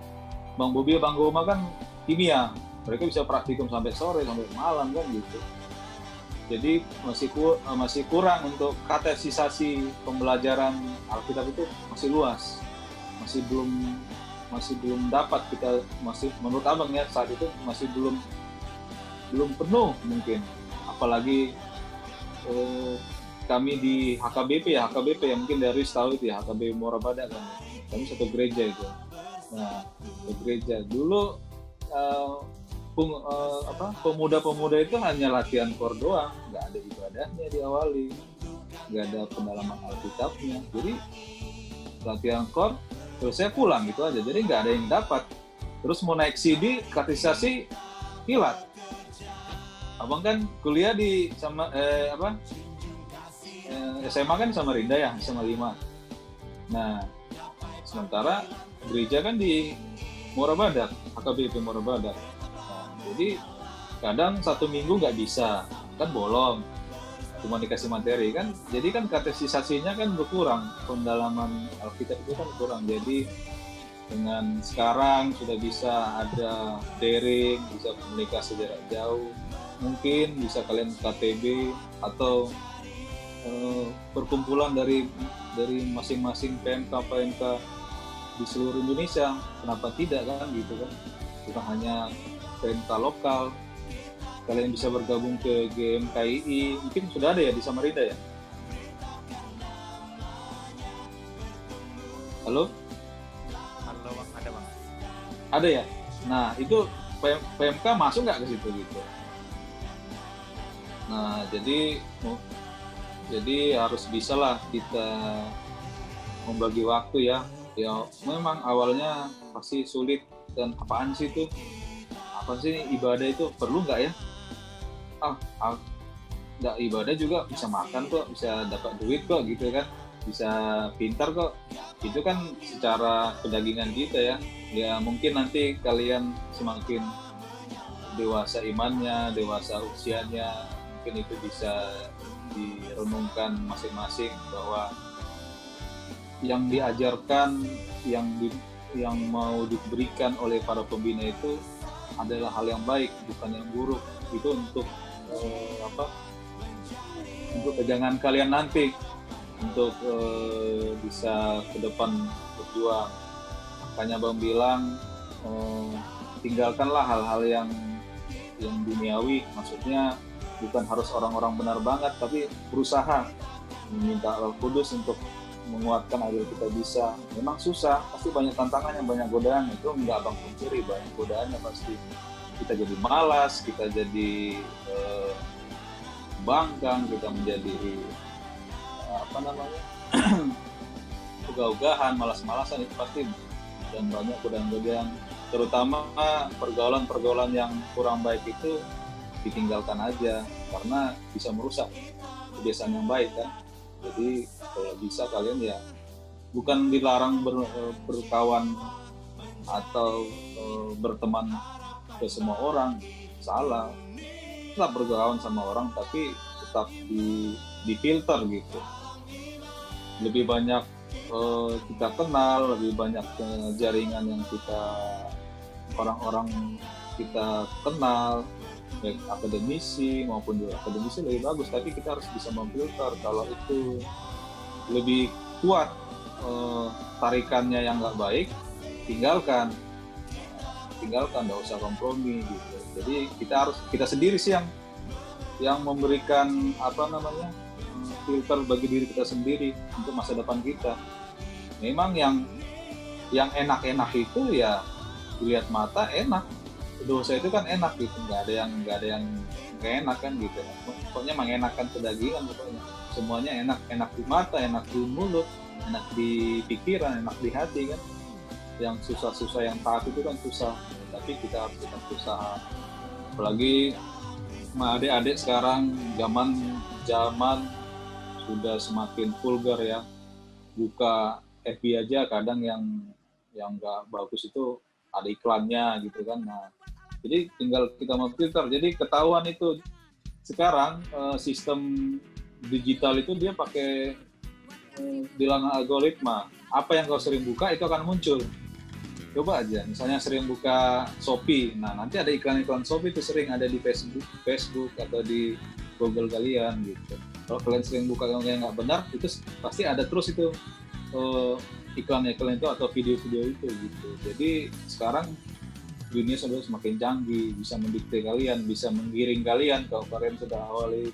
Bang Bobi, Bang Goma kan kimia, mereka bisa praktikum sampai sore, sampai malam kan gitu. Jadi masih kurang untuk kategorisasi pembelajaran Alkitab itu masih luas, masih belum dapat kita, masih menurut Abang ya saat itu masih belum penuh mungkin, apalagi kami di HKBP ya mungkin dari tahu itu ya, HKBP Muara Badak kan, kami satu gereja itu. Nah, satu gereja dulu pemuda-pemuda itu hanya latihan kor doang, nggak ada ibadahnya diawali, nggak ada pendalaman Alkitabnya, jadi latihan kor terus saya pulang gitu aja, jadi nggak ada yang dapat. Terus mau naik CD katekisasi kilat. Abang kan kuliah di SMA kan sama Rinda ya, SMA 5. Nah, sementara gereja kan di Muara Badak, HKBP Muara Badak. Nah, jadi kadang 1 minggu nggak bisa, kan bolong, cuma dikasih materi kan, jadi kan katekisasinya kan berkurang, pendalaman Alkitab itu kan kurang. Jadi dengan sekarang sudah bisa ada daring, bisa komunikasi jarak jauh, mungkin bisa kalian KTB atau perkumpulan dari masing-masing PMK di seluruh Indonesia, kenapa tidak kan gitu kan, bukan hanya PMK lokal. Kalian bisa bergabung ke GMKII, mungkin sudah ada ya di Samarinda ya. Halo Bang, ada Bang. Ada ya. Nah itu PMK masuk nggak ke situ gitu. Nah jadi harus bisalah kita membagi waktu ya. Ya memang awalnya pasti sulit, dan apaan sih itu? Apa sih ibadah itu perlu nggak ya? Nggak ibadah juga bisa makan kok, bisa dapat duit kok gitu kan, bisa pintar kok. Itu kan secara kedagingan kita ya. Ya mungkin nanti kalian semakin dewasa imannya, dewasa usianya, mungkin itu bisa direnungkan masing-masing bahwa yang diajarkan, yang mau diberikan oleh para pembina itu adalah hal yang baik, bukan yang buruk. Itu untuk untuk pegangan kalian nanti, untuk bisa ke depan berjuang. Makanya Bang bilang tinggalkanlah hal-hal yang duniawi, maksudnya bukan harus orang-orang benar banget, tapi berusaha meminta Roh Kudus untuk menguatkan agar kita bisa. Memang susah, pasti banyak tantangannya, banyak godaan, itu enggak Bang pungkiri, banyak godaannya pasti. Kita jadi malas, kita jadi bangkang, kita menjadi ugah-ugahan, malas-malasan, itu pasti, dan banyak godaan-godaan, terutama pergaulan-pergaulan yang kurang baik itu ditinggalkan aja, karena bisa merusak kebiasaan yang baik kan. Jadi kalau bisa kalian ya bukan dilarang berkawan atau berteman ke semua orang, salah. Tetap berkawan sama orang tapi tetap di filter gitu. Lebih banyak kita kenal, lebih banyak jaringan yang orang-orang kita kenal, baik akademisi maupun di akademisi lebih bagus, tapi kita harus bisa memfilter. Kalau itu lebih kuat tarikannya yang nggak baik, tinggalkan, nggak usah kompromi gitu. Jadi kita sendiri sih yang memberikan filter bagi diri kita sendiri untuk masa depan kita. Memang yang enak-enak itu ya dilihat mata enak, dosa itu kan enak gitu, nggak ada yang nggak enak kan gitu. Pokoknya mengenakan kedagingan, pokoknya semuanya enak di mata, enak di mulut, enak di pikiran, enak di hati kan. Yang susah-susah, yang taat itu kan susah, tapi kita harus tetap berusaha. Apalagi sama adik-adik sekarang, zaman sudah semakin vulgar ya. Buka FB aja kadang yang nggak bagus itu ada iklannya gitu kan. Nah, jadi tinggal kita memfilter. Jadi ketahuan itu sekarang sistem digital itu dia pakai bilangan algoritma. Apa yang kau sering buka itu akan muncul. Coba aja, misalnya sering buka Shopee, nah nanti ada iklan-iklan Shopee itu sering ada di Facebook atau di Google kalian gitu. Kalau kalian sering buka yang nggak benar, itu pasti ada terus itu iklan-iklan itu atau video-video itu gitu. Jadi sekarang dunia sudah semakin canggih, bisa mendikte kalian, bisa menggiring kalian. Kalau kalian sudah awali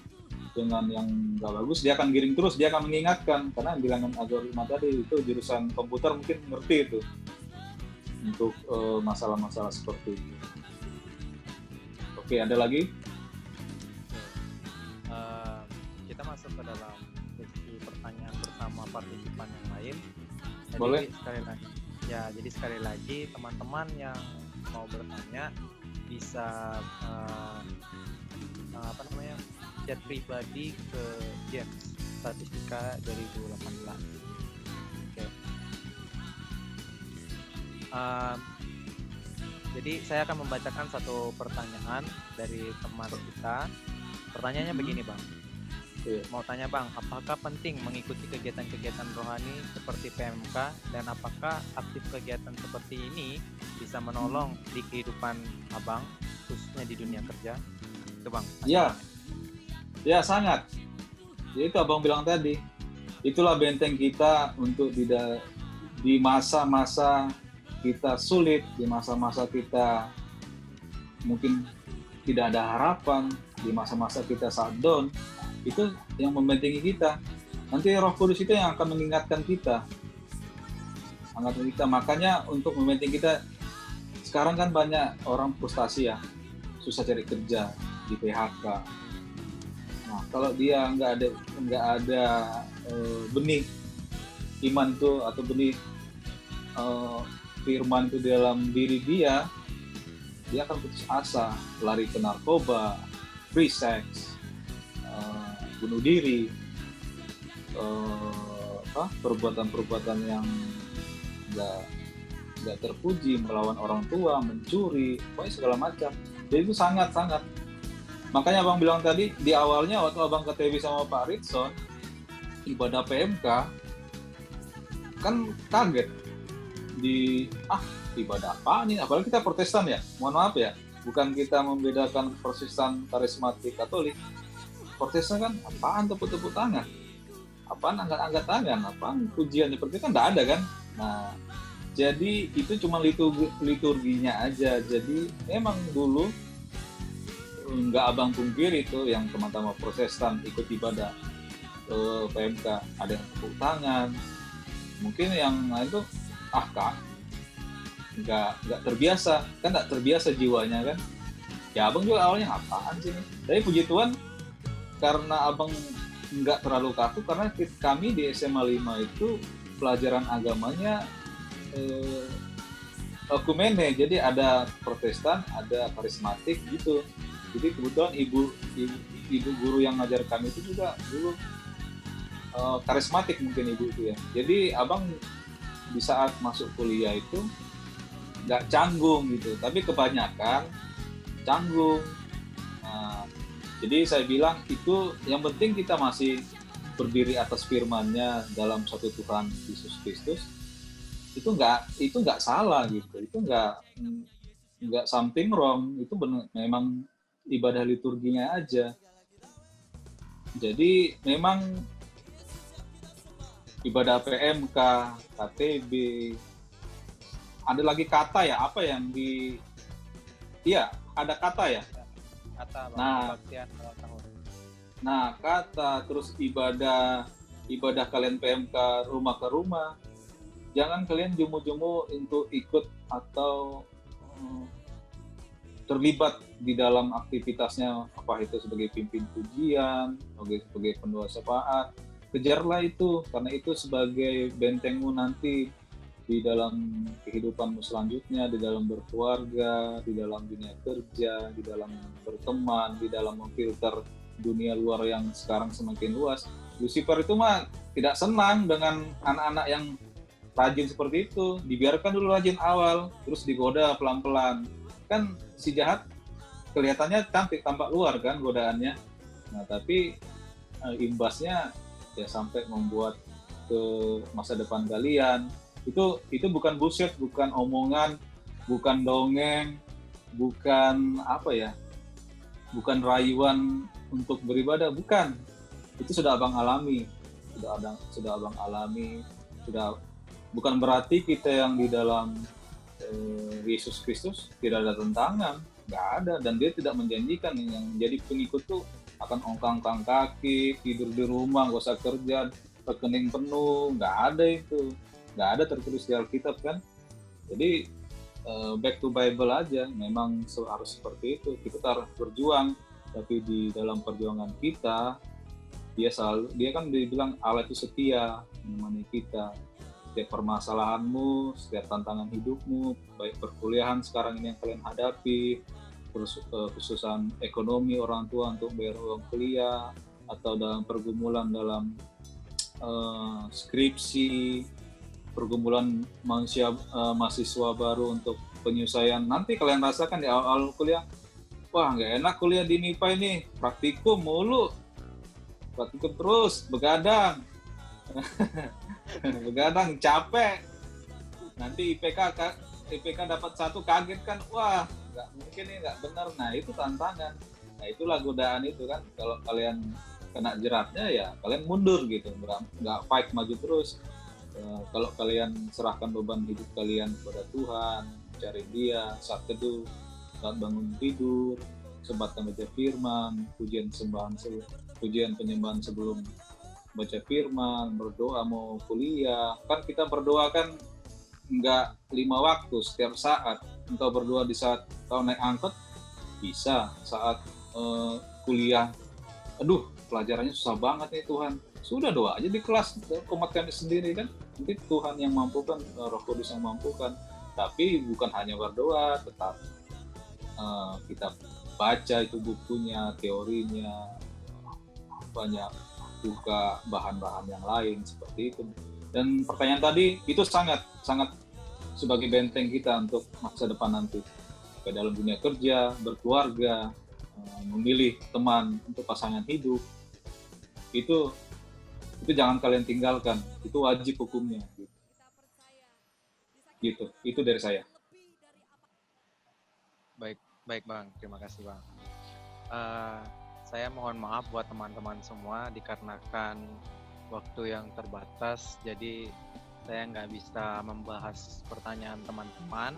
dengan yang nggak bagus, dia akan giring terus, dia akan mengingatkan. Karena bilangan algoritma tadi itu jurusan komputer mungkin ngerti itu untuk masalah-masalah seperti itu. Oke, ada lagi? Kita masuk ke dalam sesi pertanyaan bersama partisipan yang lain. Jadi, boleh. Jadi sekali lagi teman-teman yang mau bertanya bisa chat pribadi ke James Statistika 2018. Oke. Jadi saya akan membacakan satu pertanyaan dari teman kita. Pertanyaannya begini, Bang. Mau tanya, Bang, apakah penting mengikuti kegiatan-kegiatan rohani seperti PMK, dan apakah aktif kegiatan seperti ini bisa menolong di kehidupan Abang, khususnya di dunia kerja? Itu, Bang. Ya sangat. Ya itu Abang bilang tadi. Itulah benteng kita untuk di masa-masa kita sulit, di masa-masa kita mungkin tidak ada harapan, di masa-masa kita saat down, itu yang membentengi kita. Nanti Roh Kudus itu yang akan mengingatkan kita. Makanya untuk membentengi kita, sekarang kan banyak orang frustasi ya, susah cari kerja, di PHK. Nah, kalau dia nggak ada benih iman itu atau benih firman itu dalam diri dia akan putus asa, lari ke narkoba, free sex, bunuh diri, perbuatan-perbuatan yang nggak terpuji, melawan orang tua, mencuri, pokoknya segala macam. Jadi itu sangat-sangat. Makanya Abang bilang tadi di awalnya waktu Abang ke TV sama Pak Ritson ibadah PMK kan kaget ibadah apa nih, apalagi kita Protestan ya, mohon maaf ya, bukan kita membedakan Protestan, karismatik, Katolik. Protestan kan apaan tepuk-tepuk tangan, apaan angkat-angkat tangan, apaan pujian seperti kan nggak ada kan. Nah, jadi itu cuma liturginya aja. Jadi memang dulu nggak Abang pungkir itu yang teman-teman Protestan ikut ibadah PMK ada yang tepuk tangan, mungkin yang lain tuh nggak terbiasa kan, nggak terbiasa jiwanya kan. Ya Abang juga awalnya apaan sih ini, tapi puji Tuhan karena Abang nggak terlalu kaku, karena kami di SMA 5 itu pelajaran agamanya ekumene, jadi ada Protestan, ada karismatik gitu. Jadi kebetulan ibu guru yang ngajar kami itu juga dulu karismatik mungkin ibu itu ya. Jadi abang di saat masuk kuliah itu nggak canggung gitu, tapi kebanyakan canggung. Nah, jadi saya bilang itu yang penting kita masih berdiri atas firman-Nya dalam satu Tuhan Yesus Kristus, itu nggak salah gitu, itu nggak something wrong, itu memang ibadah liturginya aja. Jadi memang ibadah PMK, KTB, ada lagi kata ya, apa yang iya ada kata ya. Kata Nah, kebaktian ulang tahun. Nah, kata terus ibadah kalian PMK rumah ke rumah. Jangan kalian jumu-jumu untuk ikut atau terlibat di dalam aktivitasnya, apa itu sebagai pimpin pujian, sebagai pendoa syafaat. Kejarlah itu, karena itu sebagai bentengmu nanti di dalam kehidupanmu selanjutnya, di dalam berkeluarga, di dalam dunia kerja, di dalam berteman, di dalam memfilter dunia luar yang sekarang semakin luas. Lucifer itu mah tidak senang dengan anak-anak yang rajin seperti itu. Dibiarkan dulu rajin awal, terus digoda pelan-pelan. Kan si jahat kelihatannya cantik tampak luar kan godaannya. Nah, tapi imbasnya ya sampai membuat ke masa depan kalian. Itu bukan bullshit, bukan omongan, bukan dongeng, bukan apa ya? Bukan rayuan untuk beribadah, bukan. Itu sudah abang alami, bukan berarti kita yang di dalam Yesus Kristus tidak ada tentangan, nggak ada, dan dia tidak menjanjikan yang menjadi pengikut tuh akan ongkang-ongkang kaki, tidur di rumah, gak usah kerja, rekening penuh, nggak ada itu, nggak ada tertulis di Alkitab kan. Jadi back to Bible aja, memang harus seperti itu. Kita harus berjuang, tapi di dalam perjuangan kita, dia kan dibilang Allah itu setia menemani kita. Setiap permasalahanmu, setiap tantangan hidupmu, baik perkuliahan sekarang ini yang kalian hadapi, terus khususan ekonomi orang tua untuk bayar uang kuliah, atau dalam pergumulan dalam skripsi, pergumulan mahasiswa baru untuk penyelesaian. Nanti kalian rasakan di awal kuliah, wah nggak enak kuliah di MIPA ini, praktikum mulu, praktikum terus, begadang, begadang, capek. Nanti IPK dapat 1 kaget kan, wah nggak mungkin ini, nggak benar. Nah itu tantangan, nah itulah godaan itu kan. Kalau kalian kena jeratnya ya kalian mundur gitu, nggak fight maju terus. Kalau kalian serahkan beban hidup kalian kepada Tuhan, cari Dia saat teduh, saat bangun tidur, sempatkan baca firman, pujian penyembahan sebelum baca firman, berdoa mau kuliah. Kan kita berdoa kan nggak 5 waktu setiap saat. Engkau berdoa di saat kau naik angkot, bisa. Saat kuliah, aduh pelajarannya susah banget nih Tuhan, sudah doa aja di kelas, komatkan sendiri kan. Nanti Tuhan yang mampukan, Roh Kudus yang mampukan. Tapi bukan hanya berdoa, tetap kita baca itu bukunya, teorinya, banyak buka bahan-bahan yang lain seperti itu. Dan pertanyaan tadi itu sangat sebagai benteng kita untuk masa depan nanti, ke dalam dunia kerja, berkeluarga, memilih teman untuk pasangan hidup. Itu jangan kalian tinggalkan, itu wajib hukumnya gitu. Itu dari saya. Baik Bang, terima kasih Bang. Saya mohon maaf buat teman-teman semua, dikarenakan waktu yang terbatas, jadi saya nggak bisa membahas pertanyaan teman-teman.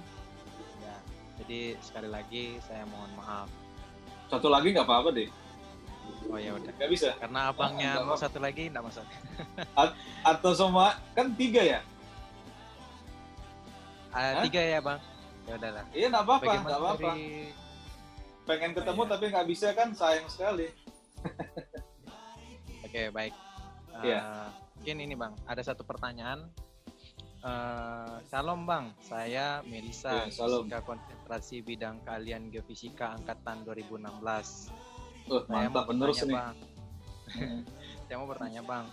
Ya, jadi sekali lagi saya mohon maaf. Satu lagi nggak apa-apa deh. Oh ya udah. Nggak bisa. Karena abangnya mau satu lagi nggak masalah. Atau semua kan 3 ya? 3 ya Bang. Ya udahlah. Iya nggak apa-apa. Dari... Pengen ketemu tapi nggak bisa kan, sayang sekali. Oke, baik. Iya. Mungkin ini Bang, ada satu pertanyaan. Shalom Bang, saya Melisa, Ya, shalom. Fisika Konsentrasi Bidang Keahlian Geofisika Angkatan 2016. Saya Mantap mau penerus bertanya nih. Bang, saya mau bertanya Bang,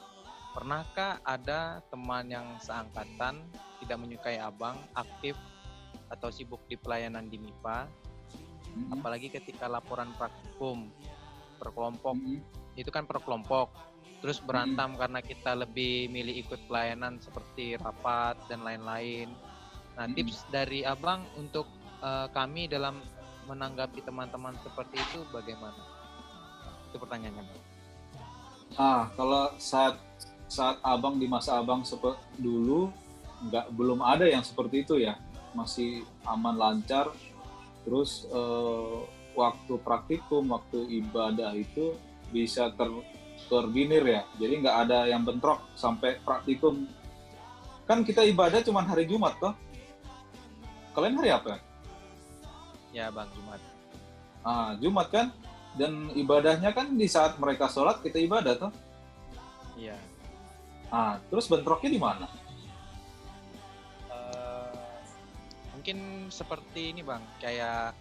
pernahkah ada teman yang seangkatan tidak menyukai Abang aktif atau sibuk di pelayanan di MIPA, apalagi ketika laporan praktikum per kelompok, itu kan per kelompok, terus berantem karena kita lebih milih ikut pelayanan seperti rapat dan lain-lain. Nah, tips dari Abang untuk kami dalam menanggapi teman-teman seperti itu bagaimana? Itu pertanyaannya Bang. Kalau saat Abang di masa Abang dulu belum ada yang seperti itu ya, masih aman lancar. Terus waktu praktikum, waktu ibadah itu bisa terkoordinir ya, jadi nggak ada yang bentrok sampai praktikum. Kan kita ibadah cuma hari Jumat toh, kalian hari apa? Ya Bang, Jumat. Jumat kan, dan ibadahnya kan di saat mereka sholat kita ibadah toh. Iya. Terus bentroknya di mana? Mungkin seperti ini Bang, kayak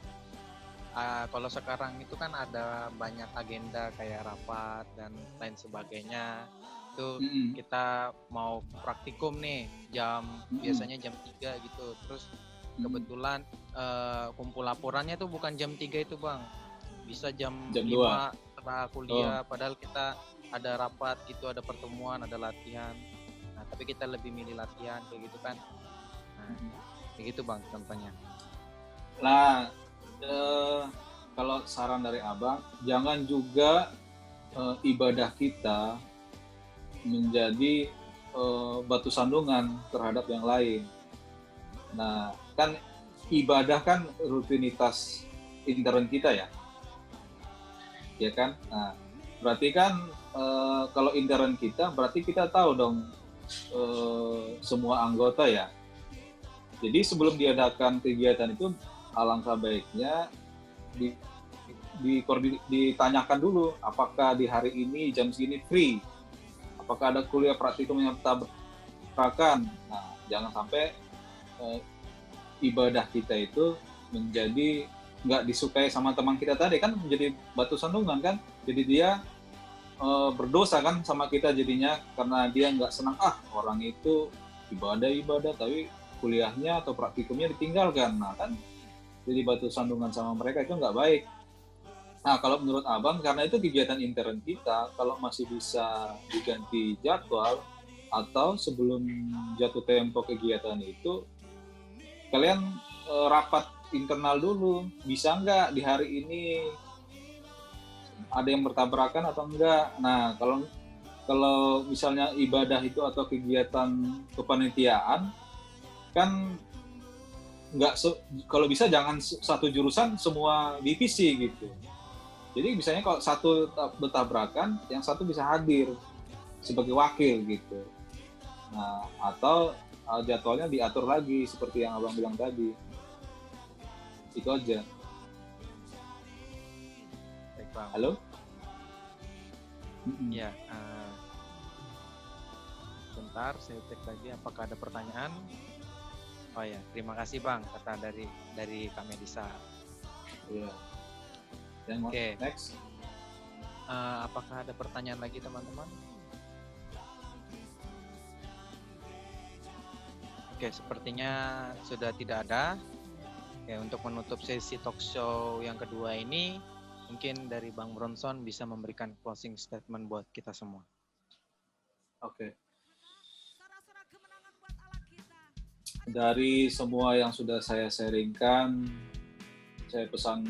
kalau sekarang itu kan ada banyak agenda kayak rapat dan lain sebagainya. Itu kita mau praktikum nih biasanya jam 3 gitu. Terus kebetulan kumpul laporannya tuh bukan jam 3 itu Bang. Bisa jam 5 setelah kuliah, padahal kita ada rapat gitu, ada pertemuan, ada latihan. Nah, tapi kita lebih milih latihan kayak gitu kan. Nah, kayak gitu Bang contohnya. Nah, kalau saran dari Abang, jangan juga ibadah kita menjadi batu sandungan terhadap yang lain. Nah, kan ibadah kan rutinitas intern kita ya, ya kan? Nah, berarti kan kalau intern kita, berarti kita tahu dong semua anggota ya. Jadi sebelum diadakan kegiatan itu, alangkah baiknya ditanyakan dulu, apakah di hari ini jam segini free, apakah ada kuliah praktikum yang tabrakan. Nah, jangan sampai ibadah kita itu menjadi nggak disukai sama teman kita tadi, kan menjadi batu sandungan kan, jadi dia berdosa kan sama kita jadinya, karena dia nggak senang, orang itu ibadah tapi kuliahnya atau praktikumnya ditinggalkan. Nah kan jadi batu sandungan sama mereka, itu nggak baik. Nah, kalau menurut Abang, karena itu kegiatan intern kita, kalau masih bisa diganti jadwal atau sebelum jatuh tempo kegiatan itu, kalian rapat internal dulu, bisa nggak di hari ini ada yang bertabrakan atau enggak. Nah, kalau misalnya ibadah itu atau kegiatan kepanitiaan, kan kalau bisa jangan satu jurusan semua divisi gitu. Jadi misalnya kalau satu bertabrakan, yang satu bisa hadir sebagai wakil gitu. Nah, atau jadwalnya diatur lagi seperti yang Abang bilang tadi. Itu aja. Baik Bang. Halo? Ya, bentar saya cek lagi apakah ada pertanyaan. Oh ya, terima kasih Bang kata dari Kak Melisa. Iya. Oke. Next. Apakah ada pertanyaan lagi teman-teman? Oke, sepertinya sudah tidak ada. Oke, untuk menutup sesi talk show yang kedua ini, mungkin dari Bang Bronson bisa memberikan closing statement buat kita semua. Oke. Dari semua yang sudah saya sharingkan, saya pesan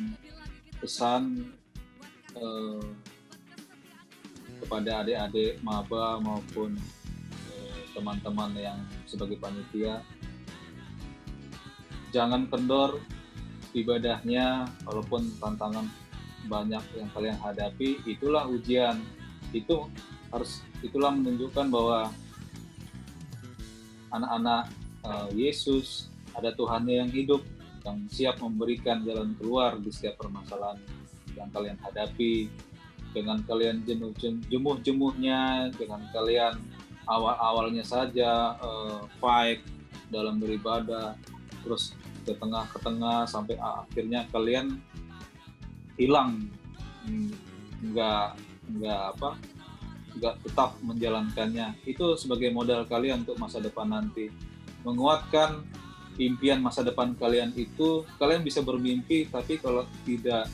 kepada adik-adik maba maupun teman-teman yang sebagai panitia, jangan kendor ibadahnya, walaupun tantangan banyak yang kalian hadapi, itulah ujian. Itulah menunjukkan bahwa anak-anak Yesus ada Tuhannya yang hidup, yang siap memberikan jalan keluar di setiap permasalahan yang kalian hadapi. Dengan kalian jemuh-jemuhnya, dengan kalian awal-awalnya saja fight, dalam beribadah, terus ke tengah sampai akhirnya kalian hilang, nggak tetap menjalankannya. Itu sebagai modal kalian untuk masa depan nanti. Menguatkan impian masa depan kalian itu, kalian bisa bermimpi, tapi kalau tidak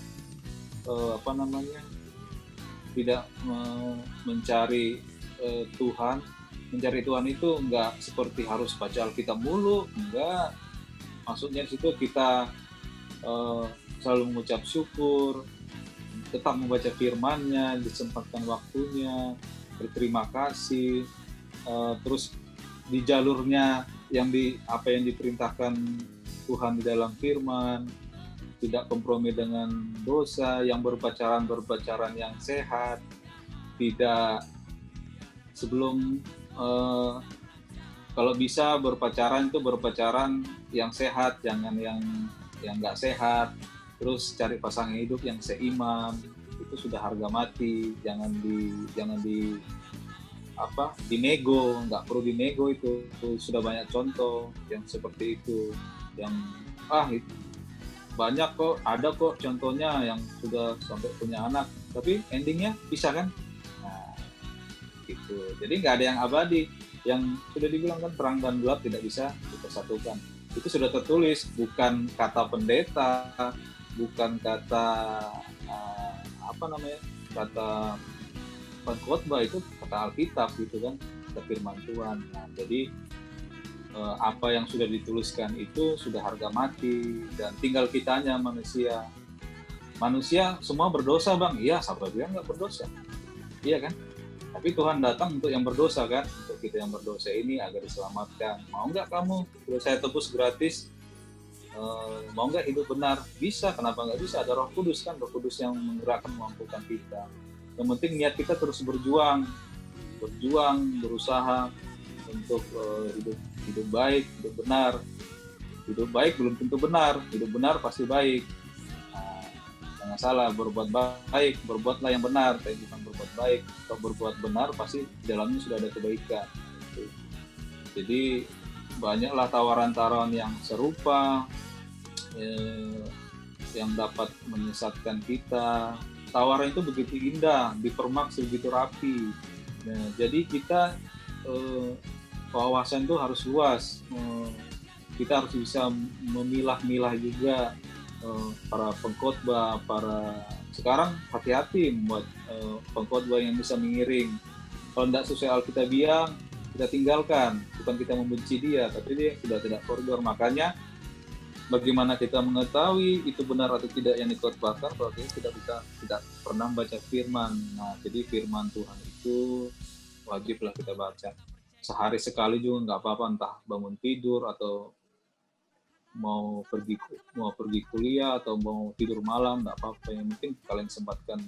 tidak mencari Tuhan, mencari Tuhan itu nggak seperti harus baca Alkitab mulu, enggak. Maksudnya di situ kita selalu mengucap syukur, tetap membaca firman-Nya, disempatkan waktunya, berterima kasih, terus di jalurnya apa yang diperintahkan Tuhan di dalam firman, tidak kompromi dengan dosa, yang berpacaran yang sehat, tidak sebelum kalau bisa berpacaran yang sehat, jangan yang nggak sehat. Terus cari pasangan hidup yang seiman, itu sudah harga mati. Jangan dinego, nggak perlu dinego. Itu sudah banyak contoh yang seperti itu, yang banyak kok, ada kok contohnya yang sudah sampai punya anak tapi endingnya pisah kan. Nah gitu, jadi nggak ada yang abadi. Yang sudah dibilang kan, terang dan gelap tidak bisa dipersatukan. Itu sudah tertulis, bukan kata pendeta, bukan kata kata pengkhotbah, itu kata Alkitab gitu kan, kata firman Tuhan. Nah, jadi apa yang sudah dituliskan itu sudah harga mati, dan tinggal kitanya manusia semua berdosa bang. Iya, siapa bilang nggak berdosa, iya kan? Tapi Tuhan datang untuk yang berdosa kan, untuk kita yang berdosa ini agar diselamatkan. Mau nggak kamu saya tebus gratis? Mau nggak hidup benar? Bisa, kenapa nggak bisa? Ada Roh Kudus kan, Roh Kudus yang menggerakkan, memampukan kita. Yang penting niat kita terus berjuang, berusaha untuk hidup baik, hidup benar. Hidup baik belum tentu benar, hidup benar pasti baik. Jangan salah, berbuat baik, berbuatlah yang benar, tapi bukan berbuat baik. Kalau berbuat benar pasti di dalamnya sudah ada kebaikan. Jadi banyaklah tawaran-tawaran yang serupa yang dapat menyesatkan kita. Tawaran itu begitu indah, dipermak begitu rapi. Nah, jadi kita wawasan itu harus luas. Kita harus bisa memilah-milah juga para pengkhotbah, sekarang hati-hati membuat pengkhotbah yang bisa mengiring. Kalau tidak sesuai Alkitabiah, kita tinggalkan. Bukan kita membenci dia, tapi dia sudah tidak koridor. Makanya bagaimana kita mengetahui itu benar atau tidak yang dikhotbahkan kalau kita tidak pernah baca firman. Nah, jadi firman Tuhan itu wajiblah kita baca. Sehari sekali juga nggak apa-apa, entah bangun tidur atau mau pergi kuliah atau mau tidur malam, nggak apa-apa. Yang penting kalian sempatkan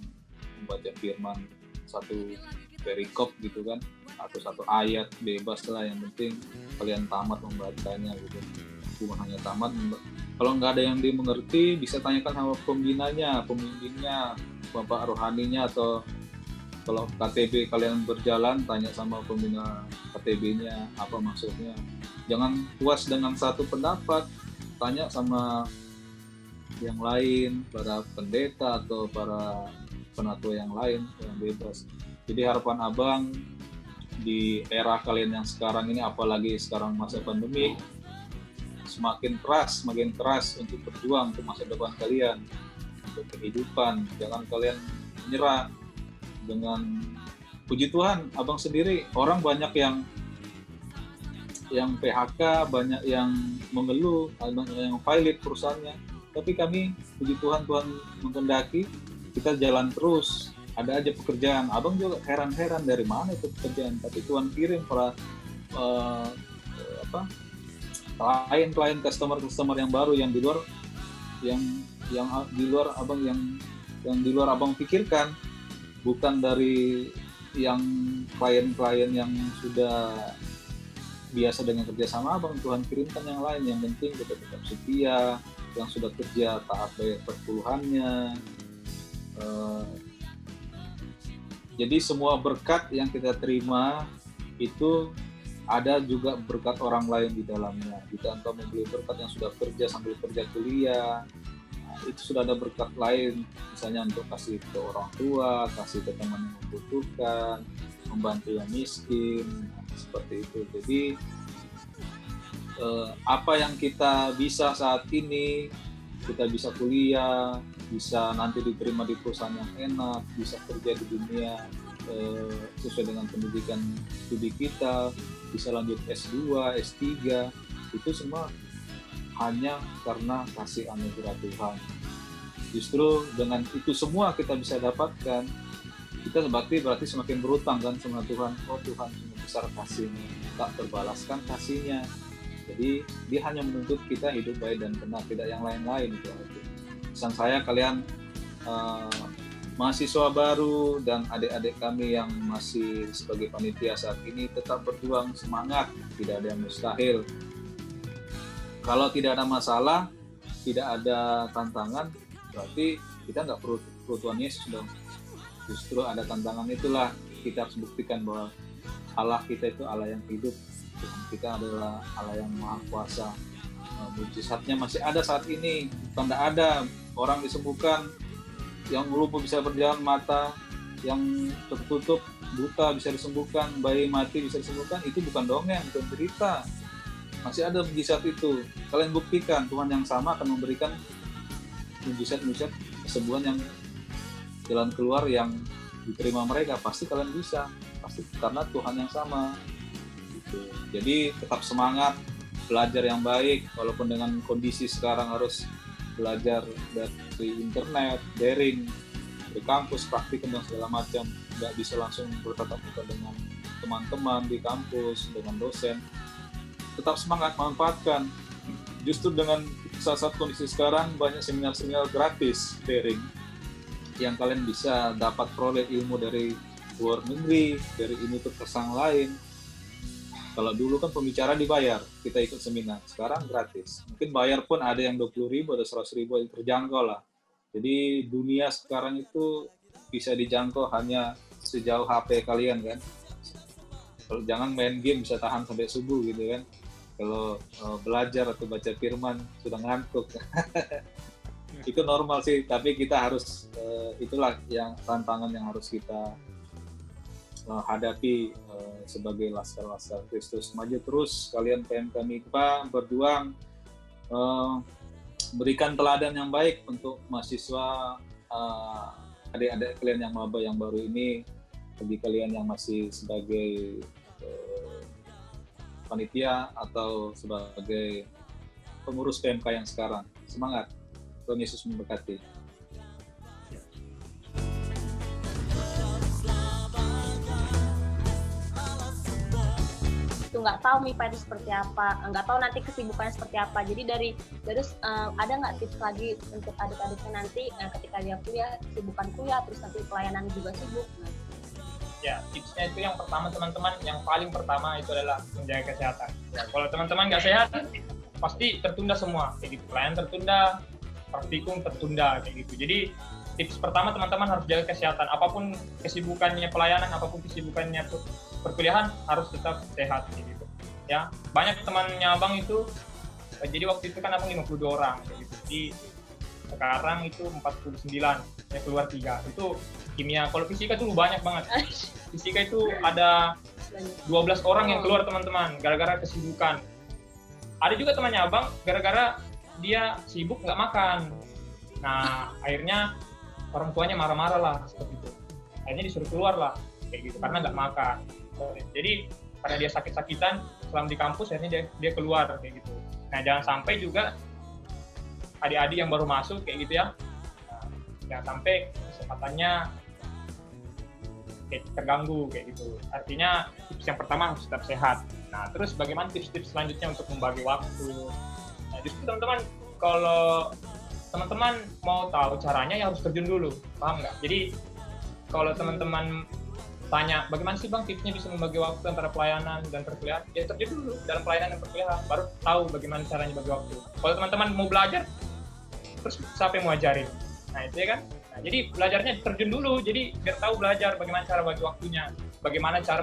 membaca firman, satu perikop gitu kan, atau satu ayat, bebas lah. Yang penting kalian tamat membacanya gitu. Bukan hanya tamat, kalau nggak ada yang dimengerti bisa tanyakan sama pembinanya, pemimpinnya, bapak rohaninya, atau kalau KTB kalian berjalan, tanya sama pembina KTB-nya apa maksudnya. Jangan puas dengan satu pendapat, tanya sama yang lain, para pendeta atau para penatua yang lain yang bebas. Jadi harapan abang di era kalian yang sekarang ini, apalagi sekarang masa pandemi, semakin keras untuk berjuang untuk masa depan kalian, untuk kehidupan. Jangan kalian menyerah. Dengan puji Tuhan, abang sendiri, orang banyak yang PHK, banyak yang mengeluh, banyak yang pilot perusahaannya. Tapi kami, puji Tuhan, Tuhan menghendaki kita jalan terus. Ada aja pekerjaan. Abang juga heran-heran dari mana itu pekerjaan. Tapi Tuhan kirim para klien customer yang baru, yang di luar abang yang di luar abang pikirkan. Bukan dari yang klien-klien yang sudah biasa dengan kerja sama abang. Tuhan kirimkan yang lain. Yang penting kita tetap setia, yang sudah kerja taat bayar perpuluhannya. Jadi semua berkat yang kita terima itu ada juga berkat orang lain di dalamnya. Jika engkau membeli berkat yang sudah kerja sambil kerja kuliah, itu sudah ada berkat lain, misalnya untuk kasih ke orang tua, kasih ke teman yang membutuhkan, membantu yang miskin, seperti itu. Jadi apa yang kita bisa saat ini, kita bisa kuliah, bisa nanti diterima di perusahaan yang enak, bisa kerja di dunia sesuai dengan pendidikan studi kita, bisa lanjut S2, S3, itu semua hanya karena kasih anugerah Tuhan. Justru dengan itu semua kita bisa dapatkan, kita berarti semakin berutang kan sama Tuhan. Oh Tuhan, sungguh besar kasih-Nya, tak terbalaskan kasih-Nya. Jadi dia hanya menuntut kita hidup baik dan benar, tidak yang lain-lain itu aja. Pesan saya, kalian mahasiswa baru dan adik-adik kami yang masih sebagai panitia saat ini, tetap berjuang, semangat, tidak ada yang mustahil. Kalau tidak ada masalah, tidak ada tantangan, berarti kita nggak perlu Tuhan Yesus dong. Justru ada tantangan, itulah kita harus buktikan bahwa Allah kita itu Allah yang hidup. Tuhan kita adalah Allah yang Maha Kuasa. Mujizatnya masih ada saat ini, bukan tidak ada. Orang disembuhkan, yang lumpuh bisa berjalan, mata yang tertutup buta bisa disembuhkan, bayi mati bisa disembuhkan. Itu bukan dongeng, bukan cerita. Masih ada mujizat itu. Kalian buktikan, Tuhan yang sama akan memberikan mujizat-mujizat kesembuhan yang jalan keluar yang diterima mereka. Pasti kalian bisa, pasti karena Tuhan yang sama gitu. Jadi tetap semangat, belajar yang baik, walaupun dengan kondisi sekarang harus belajar dari internet, daring, di kampus, praktikum dan segala macam, nggak bisa langsung bertatap muka dengan teman-teman di kampus, dengan dosen. Tetap semangat, manfaatkan. Justru dengan saat kondisi sekarang banyak seminar-seminar gratis daring yang kalian bisa dapat peroleh ilmu dari luar negeri, dari universitas yang lain. Kalau dulu kan pembicara dibayar, kita ikut seminar. Sekarang gratis. Mungkin bayar pun ada yang 20.000 atau 100.000 yang terjangkau lah. Jadi dunia sekarang itu bisa dijangkau hanya sejauh HP kalian kan. Kalau jangan main game bisa tahan sampai subuh gitu kan. Kalau belajar atau baca firman sudah ngantuk. Itu normal sih, tapi kita harus itulah yang tantangan yang harus kita hadapi sebagai laskar-laskar Kristus. Maju terus kalian PMK MIPA, berjuang, berikan teladan yang baik untuk mahasiswa, adik-adik kalian yang maba yang baru ini, bagi kalian yang masih sebagai panitia atau sebagai pengurus PMK yang sekarang. Semangat, Tuhan Yesus memberkati. Nggak tahu MIPA itu seperti apa, nggak tahu nanti kesibukannya seperti apa. Jadi dari ada nggak tips lagi untuk adik-adiknya nanti ketika dia kuliah, kesibukan kuliah, terus nanti pelayanan juga sibuk. Ya, tipsnya itu yang pertama teman-teman, yang paling pertama itu adalah menjaga kesehatan. Ya, kalau teman-teman nggak sehat, pasti tertunda semua. Kayak gitu, pelayanan tertunda, praktikum tertunda, kayak gitu. Jadi tips pertama teman-teman harus jaga kesehatan. Apapun kesibukannya pelayanan, apapun kesibukannya perkuliahan, harus tetap sehat, kayak gitu. Ya, banyak temannya abang itu, jadi waktu itu kan abang 52 orang, kayak gitu. Jadi sekarang itu 49, ya keluar 3. Itu kimia. Kalau fisika tuh banyak banget. Fisika itu ada 12 orang yang keluar teman-teman, gara-gara kesibukan. Ada juga temannya abang, gara-gara dia sibuk nggak makan. Nah, akhirnya orang tuanya marah-marah lah, seperti itu. Akhirnya disuruh keluar lah, kayak gitu, karena nggak makan. Jadi, karena dia sakit-sakitan, selama di kampus, akhirnya dia keluar, kayak gitu. Nah, jangan sampai juga adik-adik yang baru masuk, kayak gitu ya, jangan sampai kesehatannya terganggu, kayak gitu. Artinya, tips yang pertama harus tetap sehat. Nah, terus bagaimana tips-tips selanjutnya untuk membagi waktu? Nah, justru teman-teman, kalau teman-teman mau tahu caranya, ya harus terjun dulu, paham nggak? Jadi, kalau teman-teman tanya, bagaimana sih bang tipsnya bisa membagi waktu antara pelayanan dan perkuliahan? Ya terjun dulu dalam pelayanan dan perkuliahan, baru tahu bagaimana caranya bagi waktu. Kalau teman-teman mau belajar, terus siapa yang mau ajarin? Nah, itu ya kan? Nah, jadi belajarnya terjun dulu, jadi biar tahu belajar bagaimana cara bagi waktunya, bagaimana cara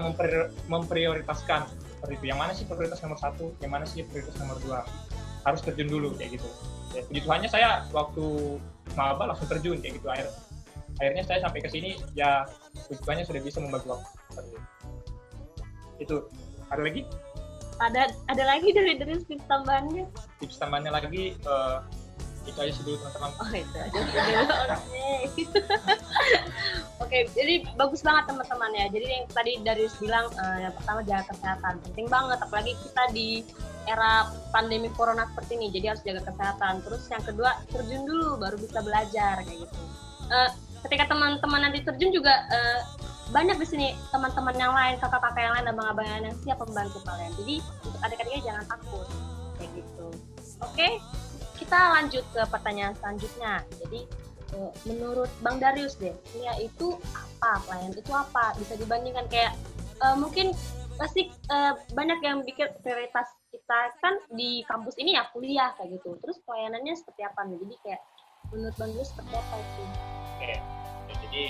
memprioritaskan. seperti itu. Yang mana sih prioritas nomor 1, yang mana sih prioritas nomor 2, harus terjun dulu kayak gitu. Ya, puji Tuhannya saya waktu maba langsung terjun kayak gitu. Akhirnya saya sampai ke sini ya puji Tuhannya sudah bisa membagi waktu seperti itu. Itu ada lagi? Ada lagi dari tips tambahannya? Tips tambahannya lagi itu aja sih dulu teman-teman. Oh itu aja Oke. Oke, jadi bagus banget teman-teman ya. Jadi yang tadi Darius bilang yang pertama jaga kesehatan, penting banget apalagi kita di era pandemi corona seperti ini, jadi harus jaga kesehatan. Terus yang kedua terjun dulu baru bisa belajar kayak gitu. Ketika teman-teman nanti terjun juga banyak di sini teman-teman yang lain, kakak-kakak yang lain, abang-abang yang siap membantu kalian. Jadi untuk adik-adiknya jangan takut kayak gitu. Oke, kita lanjut ke pertanyaan selanjutnya. Jadi menurut Bang Darius deh, kuliah itu apa? Pelayanan itu apa? Bisa dibandingkan kayak mungkin pasti banyak yang pikir prioritas kita kan di kampus ini ya kuliah kayak gitu. Terus pelayanannya seperti apa nih? Jadi kayak menurut Bang Darius seperti apa itu? Oke, jadi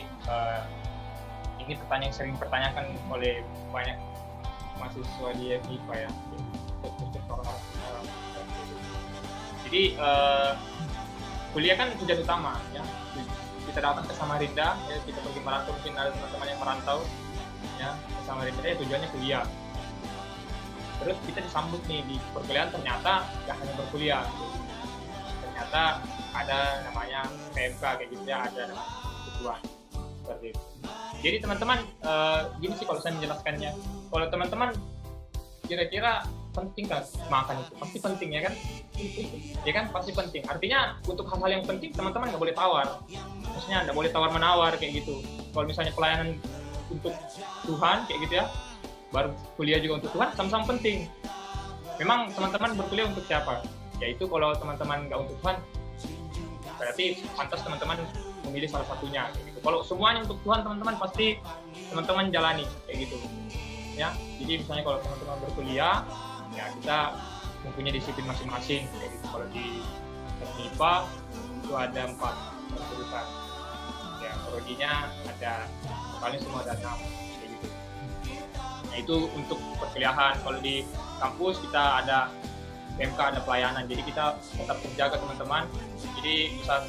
ini pertanyaan yang sering dipertanyakan oleh banyak mahasiswa di FIPA ya. Jadi kuliah kan tujuan utama ya. Kita datang ke Samarinda, ya, kita pergi merantau, mungkin ada teman-teman yang merantau ya ke Samarinda ya tujuannya kuliah. Terus kita disambut nih di perkuliahan, ternyata gak hanya berkuliah, ternyata ada namanya PMK kayak gitu ya, ada tujuan seperti itu. Jadi teman-teman gini sih kalau saya menjelaskannya, kalau teman-teman kira-kira penting kan makan itu, pasti penting ya kan? Ya kan pasti penting. Artinya untuk hal-hal yang penting teman-teman nggak boleh tawar. Maksudnya nggak boleh tawar-menawar kayak gitu. Kalau misalnya pelayanan untuk Tuhan kayak gitu ya, baru kuliah juga untuk Tuhan, sama-sama penting. Memang teman-teman berkuliah untuk siapa? Yaitu kalau teman-teman nggak untuk Tuhan, berarti pantas teman-teman memilih salah satunya kayak gitu. Kalau semuanya untuk Tuhan, teman-teman pasti teman-teman jalani kayak gitu ya. Jadi misalnya kalau teman-teman berkuliah ya kita mempunyai disiplin masing-masing kayak gitu. Kalau di MIPA itu ada 4 jurusan ya, prodinya ada paling semua ada 6 kayak gitu. Nah itu untuk perkuliahan. Kalau di kampus kita ada PMK, ada pelayanan, jadi kita tetap menjaga teman-teman. Jadi saat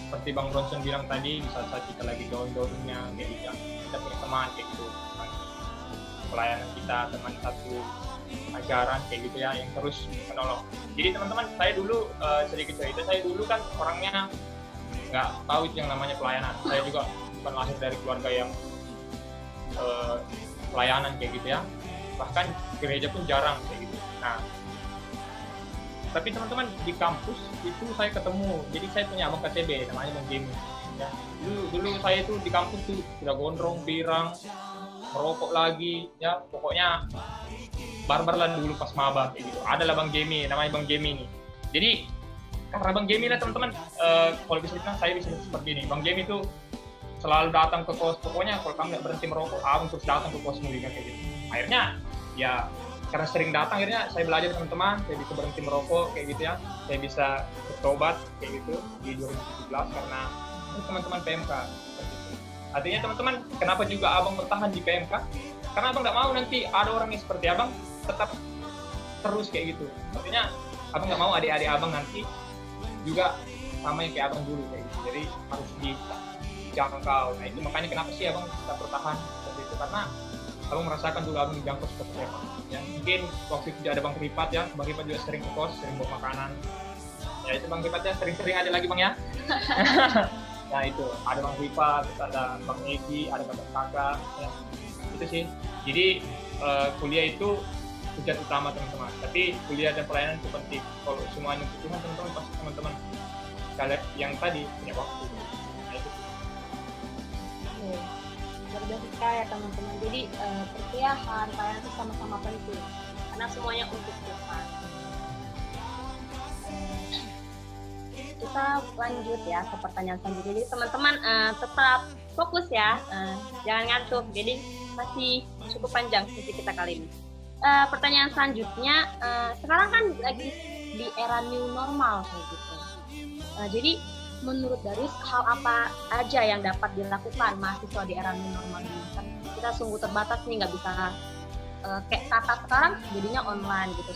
seperti Bang Bronson bilang tadi, saat kita lagi down-downnya kayak gitu ya, kita punya teman kayak gitu, pelayanan kita, teman satu ajaran kayak gitu ya, yang terus menolong. Jadi teman-teman, saya dulu sedikit cerita, saya dulu kan orangnya nggak tahu yang namanya pelayanan. Saya juga bukan lahir dari keluarga yang pelayanan kayak gitu ya, bahkan gereja pun jarang kayak gitu. Nah, tapi teman-teman di kampus itu saya ketemu, jadi saya punya abang KTB namanya Bang Jimmy ya. Dulu saya itu di kampus tuh sudah gondrong, pirang, merokok lagi ya, pokoknya barbar lah dulu pas maba kayak gitu. Adalah Bang Jimmy, namanya Bang Jimmy nih. Jadi karena Bang Jimmy lah teman-teman, kalau bisa dibilang saya bisa seperti ini. Bang Jimmy itu selalu datang ke kos, pokoknya kalau kamu nggak berhenti merokok, abang terus datang ke kosmu kayak gitu. Akhirnya ya karena sering datang, akhirnya saya belajar teman-teman, saya bisa berhenti merokok kayak gitu ya, saya bisa bertobat kayak gitu di 2017 karena teman-teman PMK seperti itu. Artinya teman-teman, kenapa juga abang bertahan di PMK? Karena abang nggak mau nanti ada orang yang seperti abang tetap terus kayak gitu. Artinya abang nggak mau adik-adik abang nanti juga sama yang kayak abang dulu kayak gitu. Jadi harus dijangkau. Nah itu makanya kenapa sih abang tetap bertahan seperti itu, karena abang merasakan dulu abang dijangkau seperti apa ya. Mungkin waktu itu ada Bang Ripat ya, Bang Ripat juga sering ke kos, sering bawa makanan ya. Itu Bang Ripat ya, sering-sering ada lagi Bang ya. Nah itu ada Bang Ripat, terus ada Bang Egi, ada kakak ya. Itu sih. Jadi kuliah itu tujuan utama teman-teman, tapi kuliah dan pelayanan itu penting. Kalau semuanya untuk Tuhan, teman-teman pasti teman-teman kalian yang tadi punya waktu. Nah itu Berbiasa ya teman-teman. Jadi perkuliahan, pelayanan itu sama-sama penting karena semuanya untuk Tuhan. Kita lanjut ya ke pertanyaan selanjutnya. Jadi teman-teman tetap fokus ya, jangan ngantuk. Jadi masih cukup panjang sesi kita kali ini. Pertanyaan selanjutnya, sekarang kan lagi di era new normal kayak gitu. Jadi menurut Darius, hal apa aja yang dapat dilakukan mahasiswa di era new normal ini? Kan kita sungguh terbatas nih, nggak bisa kayak kata sekarang jadinya online gitu.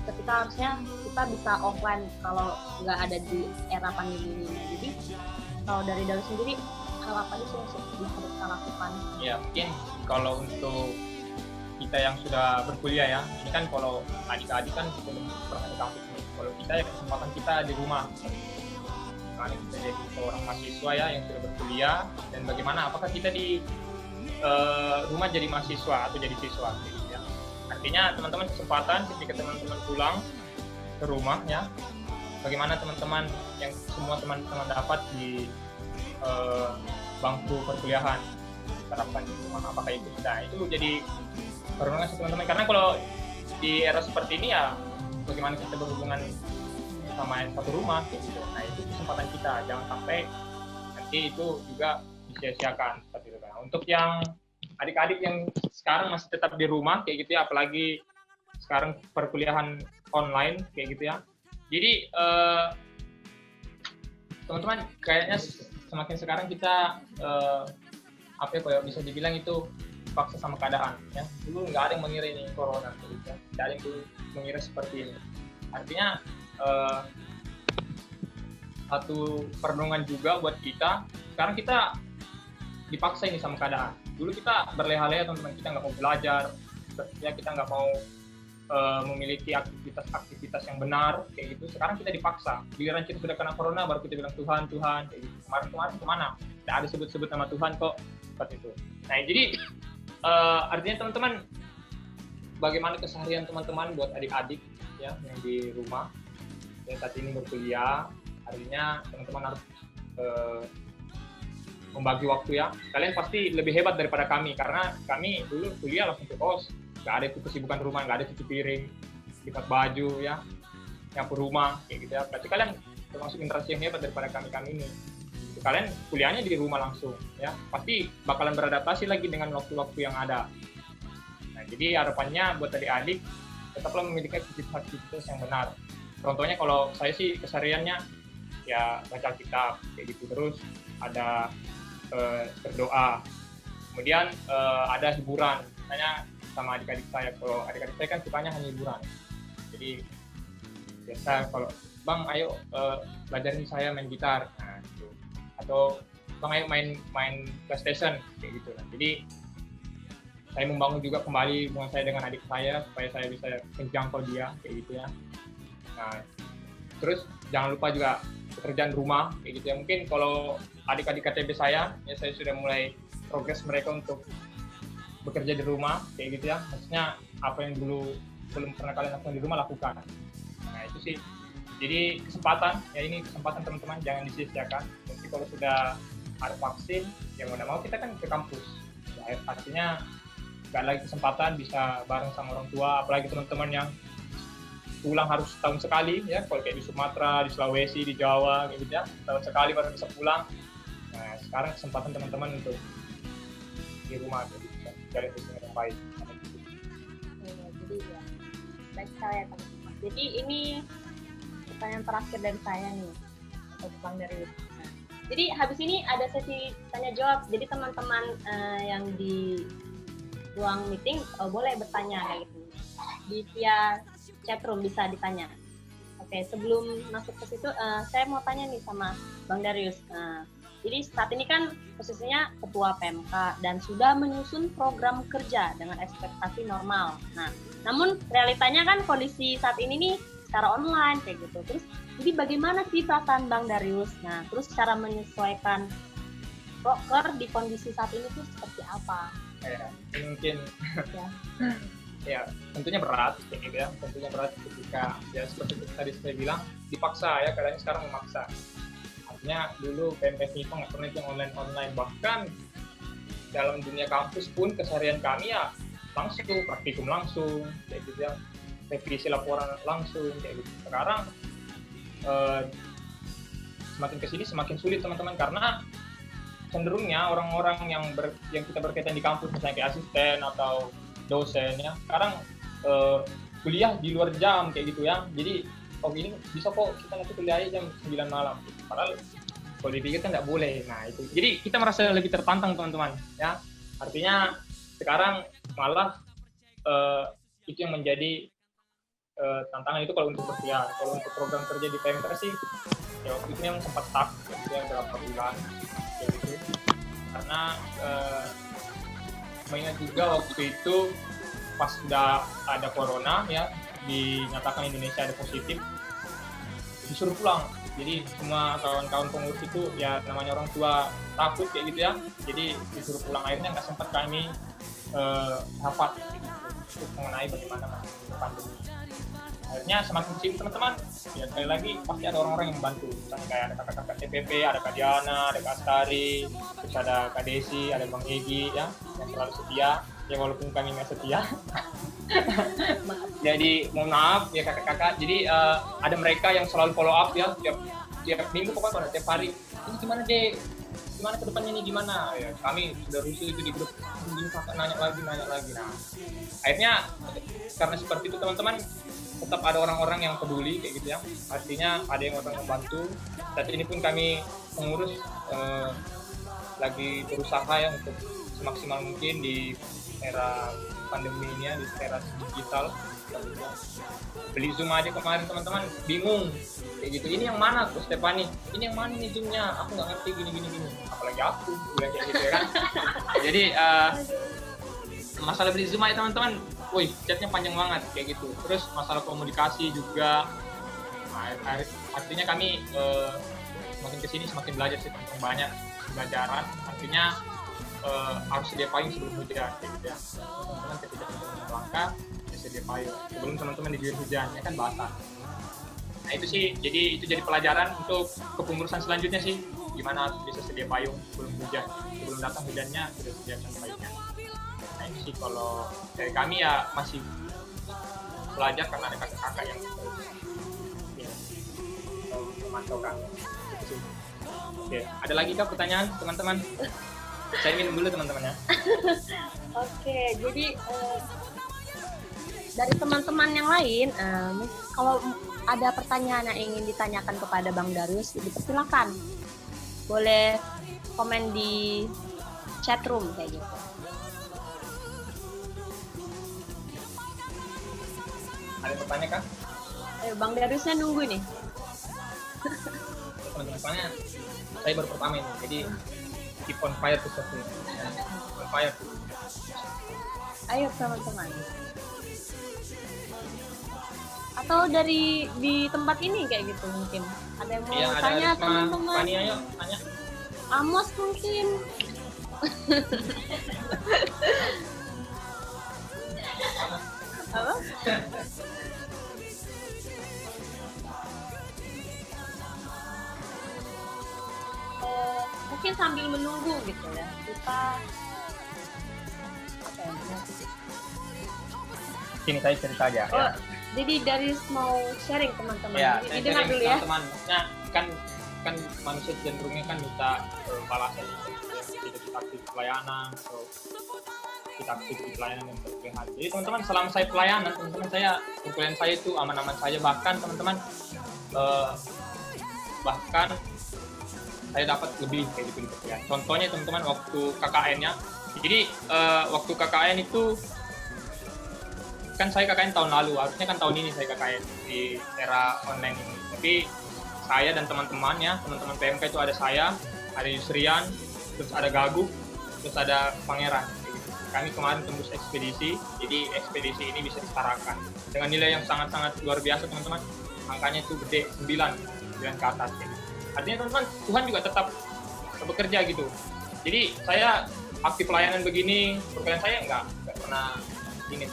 Ketika harusnya kita bisa offline kalau nggak ada di era pandemi ini. Nah, jadi kalau dari Darus sendiri hal apa aja sih yang bisa kita lakukan? Ya mungkin kalau untuk kita yang sudah berkuliah ya, ini kan kalau adik-adik kan belum pernah di kampus ini. Kalau kita ya kesempatan kita di rumah. Nah, kita jadi seorang mahasiswa ya yang sudah berkuliah, dan bagaimana apakah kita di rumah jadi mahasiswa atau jadi siswa gitu ya. Artinya teman-teman kesempatan ketika teman-teman pulang ke rumah ya, bagaimana teman-teman yang semua teman-teman dapat di bangku perkuliahan terapkan di rumah, apakah itu bisa itu jadi perhubungan teman-teman, karena kalau di era seperti ini ya bagaimana kita berhubungan sama satu rumah gitu. Nah itu kesempatan kita, jangan sampai nanti itu juga disia-siakan seperti itu. Nah, untuk yang adik-adik yang sekarang masih tetap di rumah kayak gitu ya, apalagi sekarang perkuliahan online kayak gitu ya, jadi teman-teman kayaknya semakin sekarang kita apa ya, kalau bisa dibilang itu paksa sama keadaan ya. Dulu nggak ada yang mengira ini corona gitu ya, nggak ada yang dulu mengira seperti ini. Artinya satu perenungan juga buat kita, sekarang kita dipaksa ini sama keadaan. Dulu kita berleha-leha teman-teman, kita nggak mau belajar ya, kita nggak mau memiliki aktivitas yang benar kayak gitu. Sekarang kita dipaksa, giliran kita sudah kena corona baru kita bilang Tuhan kayak gitu. Kemarin kemana? Tidak ada sebut-sebut nama Tuhan kok seperti itu. Nah jadi artinya teman-teman, bagaimana keseharian teman-teman buat adik-adik ya yang di rumah yang saat ini berkuliah, artinya teman-teman harus membagi waktu ya. Kalian pasti lebih hebat daripada kami, karena kami dulu kuliah langsung ke kos, nggak ada itu kesibukan rumah, nggak ada cuci piring, lipat baju ya, nyapu rumah kayak gitu ya. Berarti kalian termasuk generasi yang hebat daripada kami ini. Kalian kuliahnya di rumah langsung ya, pasti bakalan beradaptasi lagi dengan waktu-waktu yang ada. Nah jadi harapannya buat adik-adik tetaplah memiliki aktivitas yang benar. Contohnya kalau saya sih kesehariannya ya baca kitab kayak gitu, terus ada berdoa, kemudian ada hiburan. Tanya sama adik-adik saya, kalau adik-adik saya kan sukanya hanya hiburan, jadi biasa kalau bang ayo belajarin saya main gitar, nah gitu. Atau bang ayo main PlayStation kayak gitu. Nah, jadi saya membangun juga kembali hubungan saya dengan adik saya supaya saya bisa menjangkau dia kayak gitu ya. Nah terus jangan lupa juga pekerjaan rumah kayak gitu ya. Mungkin kalau adik-adik KTB saya ya, saya sudah mulai progres mereka untuk bekerja di rumah kayak gitu ya. Maksudnya apa yang dulu belum pernah kalian lakukan di rumah, lakukan. Nah itu sih, jadi kesempatan ya, ini kesempatan teman-teman, jangan disia-siakan. Nanti kalau sudah ada vaksin yang mau kita kan ke kampus ya, artinya nggak lagi kesempatan bisa bareng sama orang tua, apalagi teman-teman yang pulang harus tahun sekali ya, kalau kayak di Sumatera, di Sulawesi, di Jawa kayak gitu ya, tahun sekali baru bisa pulang. Nah sekarang kesempatan teman-teman untuk di rumah gitu, cari hubungan yang baik. Jadi ya baik sekali ya teman-teman. Jadi ini pertanyaan terakhir dari saya nih, atau Bang Darius. Nah, jadi habis ini ada sesi tanya jawab. Jadi teman-teman yang di ruang meeting boleh bertanya kayak gitu. Di via chatroom bisa ditanya. Oke, sebelum masuk ke situ, saya mau tanya nih sama Bang Darius. Jadi saat ini kan posisinya ketua PMK dan sudah menyusun program kerja dengan ekspektasi normal. Nah, namun realitanya kan kondisi saat ini nih secara online kayak gitu. Terus, jadi bagaimana sih perasaan Bang Darius? Nah, terus cara menyesuaikan proker di kondisi saat ini tuh seperti apa? Ya, mungkin Ya. ya tentunya berat kayak gitu ya, tentunya berat ketika ya seperti tadi saya bilang dipaksa ya, keadaannya sekarang memaksa. Artinya dulu PMK itu nggak pernah yang online, bahkan dalam dunia kampus pun keseharian kami ya langsung, praktikum langsung kayak gitu ya, revisi laporan langsung kayak gitu. Sekarang semakin kesini semakin sulit teman-teman, karena cenderungnya orang-orang yang kita berkaitan di kampus, misalnya kayak asisten atau dosen ya, sekarang kuliah di luar jam kayak gitu ya. Jadi ini bisa kok kita nanti kuliah jam 9 malam, padahal kalau dipikir kan nggak boleh. Nah itu, jadi kita merasa lebih tertantang teman-teman ya. Artinya sekarang malah itu yang menjadi tantangan itu kalau untuk perkuliahan. Kalau untuk program kerja di PMK sih ya waktu itu yang sempat stuck gitu ya berapa bulan ya gitu. Karena mengingat juga waktu itu pas sudah ada corona ya, dinyatakan Indonesia ada positif, disuruh pulang. Jadi semua kawan-kawan pengurus itu ya namanya orang tua takut kayak gitu ya, jadi disuruh pulang. Akhirnya nggak sempat kami rapat gitu, untuk mengenai bagaimana masa pandemi. Akhirnya semakin sibuk teman-teman, ya sekali lagi pasti ada orang-orang yang membantu. Misalnya kayak ada kakak-kakak TPP, ada Kak Diana, ada Kak Astari, terus ada Kak Desi, ada Bang Egi ya, yang selalu setia. Ya walaupun kami nggak setia. Jadi mohon maaf ya kakak-kakak. Jadi ada mereka yang selalu follow up ya, tiap minggu pokoknya tiap hari. Ini gimana deh? Gimana ke depannya nih gimana? Ya, kami sudah rusuh itu di grup, mungkin kakak nanya lagi. Nah, akhirnya karena seperti itu teman-teman, tetap ada orang-orang yang peduli kayak gitu ya. Artinya ada yang orang membantu. Saat ini pun kami pengurus lagi berusaha ya untuk semaksimal mungkin di era pandemi ini ya, di era digital. Beli Zoom aja kemarin teman-teman bingung kayak gitu, ini yang mana tuh Stefani, ini yang mana nih Zoomnya, aku nggak ngerti gini, apalagi aku bilang kayak gitu ya kan. Jadi masalah beli Zoom aja teman-teman, woi chatnya panjang banget kayak gitu. Terus masalah komunikasi juga, artinya kami semakin kesini semakin belajar sih tentang banyak pelajaran. Artinya harus sedia payung sebelum hujan kayak gitu ya. Teman-teman ketika teman-teman melangkah ya sedia payung sebelum teman-teman diguyur hujan ya kan basah. Nah itu sih, jadi itu jadi pelajaran untuk kepengurusan selanjutnya sih, gimana bisa sedia payung sebelum hujan, sebelum datang hujannya sudah sediakan payungnya. Nah itu sih kalau dari kami ya masih belajar karena ada kakak-kakak yang ya, memantau kami. Itu sih. Oke, ada lagi kah pertanyaan teman-teman? Saya minum dulu teman-teman ya. Oke, jadi dari teman-teman yang lain, kalau ada pertanyaan yang ingin ditanyakan kepada Bang Darius, dipersilakan. Boleh komen di chat room kayak gitu. Ada yang bertanya kah? Ayo, Bang Dariusnya nunggu nih. Teman-teman, saya baru pertama ini, jadi keep on fire terus ya. On fire. Ayo teman-teman. Atau dari di tempat ini kayak gitu mungkin. Ada yang mau tanya teman-teman? Fani, ayo tanya. Amos mungkin. Apa? Mungkin sambil menunggu gitu ya, kita apa ya? Sini saya cerita aja. Oh, ya. Jadi dari mau sharing teman-teman. Ya, Jadi dengar dulu ya. Teman-teman, nah, kan manusia cenderungnya kan minta balasan tidak kita aktif pelayanan atau kita aktif di pelayanan yang berlebihan. Jadi teman-teman, selama saya pelayanan, teman-teman saya perkuliahan saya itu aman-aman saja, bahkan teman-teman bahkan saya dapat lebih kayak gitu ya. Contohnya teman-teman waktu KKN-nya. Jadi waktu KKN itu kan saya KKN tahun lalu, harusnya kan tahun ini saya KKN di era online ini. Tapi saya dan teman-temannya, teman-teman PMK itu ada saya, ada Yusrian, terus ada Gaguh, terus ada Pangeran. Kami kemarin tembus ekspedisi, jadi ekspedisi ini bisa disetarakan dengan nilai yang sangat-sangat luar biasa teman-teman. Angkanya itu gede, 9 ke atas. Artinya teman-teman, Tuhan juga tetap bekerja gitu. Jadi saya aktif pelayanan begini, perkuliahan saya nggak pernah ini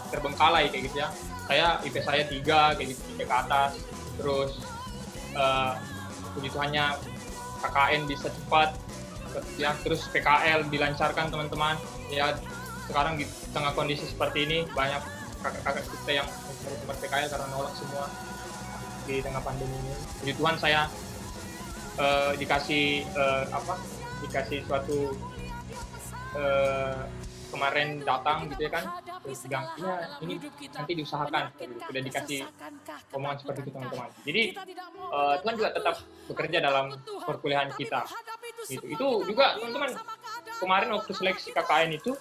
terbengkalai kayak gitu ya. Saya IP saya 3 kayak gitu, 3 ke atas. Terus puji Tuhannya KKN bisa cepat ya, terus PKL dilancarkan teman-teman ya. Sekarang di tengah kondisi seperti ini banyak kakak-kakak kita yang sempat PKL karena nolak semua di tengah pandemi ini. Puji Tuhan saya dikasih suatu kemarin datang gitu ya kan, terus bilang ya ini nanti diusahakan, sudah dikasih omongan seperti itu teman-teman. Jadi Tuhan juga tetap bekerja dalam perkuliahan kita gitu. Itu juga teman-teman, kemarin waktu seleksi KKN itu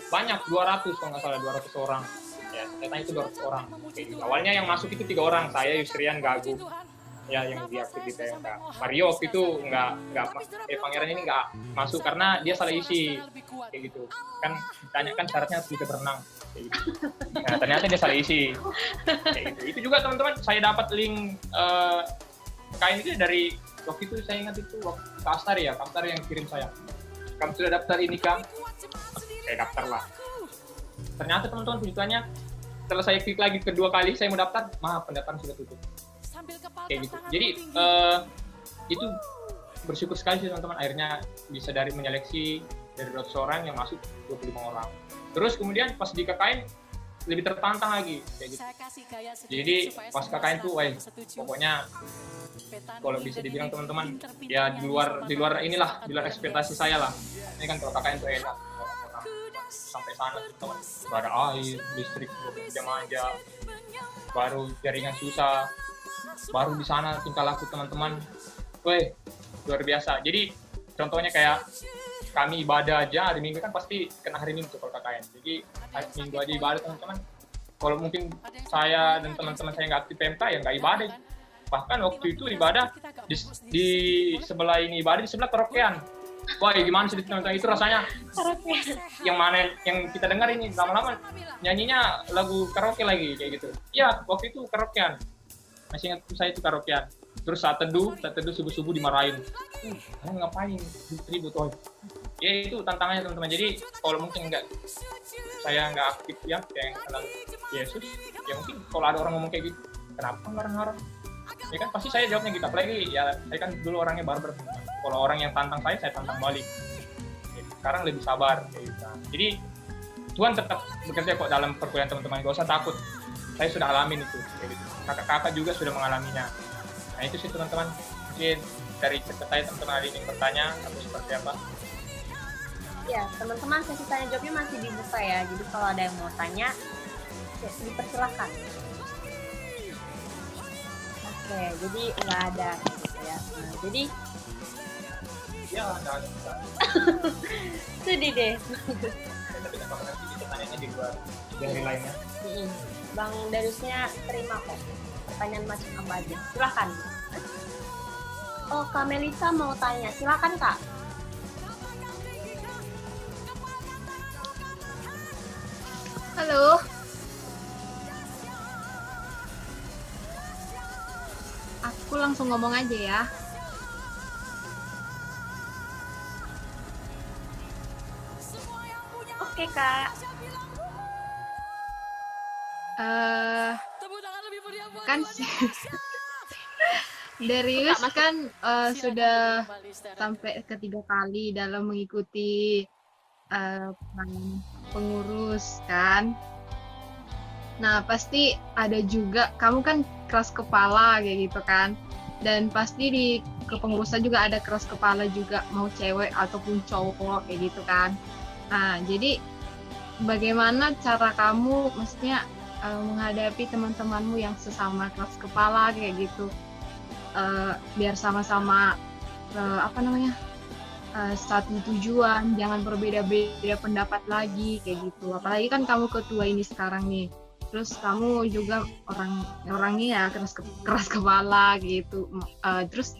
banyak 200 kalau nggak salah 200 orang ya, saya tanya itu 200 orang. Kayak gitu. Awalnya yang masuk itu 3 orang, saya, Yusrian, Gagu ya, yang diaktif di PMK. Mario waktu itu Pangeran ini nggak masuk karena dia salah isi kayak gitu kan, ditanya kan syaratnya harus bisa berenang kayak gitu. Nah ternyata dia salah isi kayak gitu. Itu juga teman-teman saya dapat link kain itu dari waktu itu, saya ingat itu waktu Kastar yang kirim saya, kamu sudah daftar ini kan, saya daftar lah. Ternyata teman-teman pujiannya setelah saya klik lagi kedua kali saya mau daftar, maaf pendaftaran sudah tutup kayak gitu. Jadi itu bersyukur sekali sih teman-teman, akhirnya bisa dari menyeleksi dari 200 orang yang masuk 25 orang. Terus kemudian pas di KKN lebih tertantang lagi kayak gitu. Jadi pas KKN tuh pokoknya kalau bisa dibilang teman-teman ya di luar inilah, di luar ekspektasi saya lah. Ini kan kalau KKN tuh enak, sampai sana teman, gak ada air, listrik 20 jam aja, baru jaringan susah, baru di sana tingkah laku teman-teman, luar biasa. Jadi contohnya kayak kami ibadah aja hari Minggu kan pasti kena hari Minggu kalau KKN. Jadi hari Minggu aja ibadah teman-teman. Kalau mungkin saya dan teman-teman saya nggak aktif PMK ya nggak ibadah. Bahkan waktu itu ibadah di sebelah ini ibadah, di sebelah karaokean. Wah, gimana sih teman-teman itu rasanya? Yang mana yang kita dengar ini lama-lama nyanyinya lagu karaoke lagi kayak gitu. Iya, waktu itu karaokean. Masih ingat saya itu karaokean. Terus saat teduh subuh-subuh dimarahin. Kamu ngapain? Ribut toh. Ya itu tantangannya teman-teman. Jadi kalau mungkin saya nggak aktif ya, kayak kenal Yesus, ya mungkin kalau ada orang ngomong kayak gitu, kenapa ngarang-ngarang? Ya kan pasti saya jawabnya gitu. Apalagi ya saya kan dulu orangnya barbar. Kalau orang yang tantang saya tantang balik. Ya, sekarang lebih sabar kayak gitu. Jadi Tuhan tetap bekerja kok dalam perkuliahan teman-teman. Gak usah takut. Saya sudah alamin itu kayak gitu. Kakak-kakak juga sudah mengalaminya. Nah itu sih teman-teman, mungkin dari cerita saya teman-teman hari ini bertanya atau seperti apa? Ya teman-teman, sesi tanya jawabnya masih dibuka ya, jadi kalau ada yang mau tanya ya, dipersilakan. Oke, jadi nggak ada gitu ya. Nah, jadi ya nggak ada. sedih deh. Tapi nggak apa-apa, nanti kita tanyanya di luar dari lainnya. Bang Dariusnya terima kok pertanyaan macam apa aja, silakan. Oh, Kak Melisa mau tanya, silakan Kak. Halo. Aku langsung ngomong aja ya. Oke Kak. Kan Darius kan sudah sampai ketiga kali dalam mengikuti pengurus kan. Nah pasti ada juga, kamu kan keras kepala kayak gitu kan, dan pasti di kepengurusan juga ada keras kepala juga, mau cewek ataupun cowok kayak gitu kan. Nah jadi bagaimana cara kamu maksudnya menghadapi teman-temanmu yang sesama keras kepala kayak gitu, biar sama-sama satu tujuan, jangan berbeda-beda pendapat lagi kayak gitu. Apalagi kan kamu ketua ini sekarang nih, terus kamu juga orangnya ya keras kepala gitu. Terus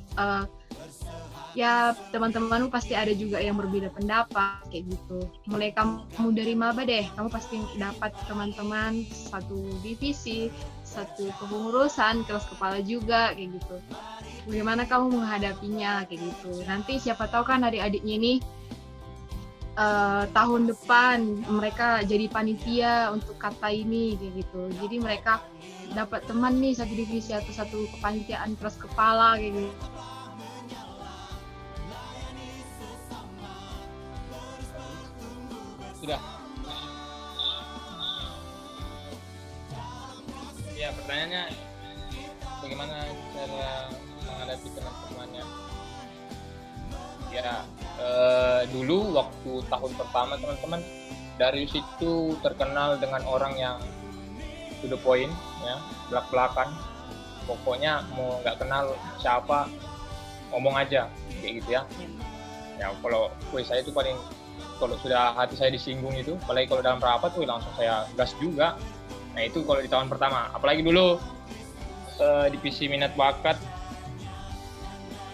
ya teman-temanmu pasti ada juga yang berbeda pendapat kayak gitu. Mulai kamu dari maba deh, kamu pasti dapat teman-teman satu divisi, satu kepengurusan keras kepala juga kayak gitu. Bagaimana kamu menghadapinya kayak gitu. Nanti siapa tahu kan adik-adiknya ini tahun depan mereka jadi panitia untuk kata ini kayak gitu. Jadi mereka dapat teman nih satu divisi atau satu kepanitiaan keras kepala kayak gitu. Sudah. Ya pertanyaannya bagaimana cara menghadapi teman-temannya? Ya dulu waktu tahun pertama teman-teman, Darius itu terkenal dengan orang yang to the point ya, belak-belakan. Pokoknya mau nggak kenal siapa ngomong aja kayak gitu ya. Ya kalau saya itu paling kalau sudah hati saya disinggung itu, apalagi kalau dalam rapat tuh langsung saya gas juga. Nah itu kalau di tahun pertama, apalagi dulu divisi minat bakat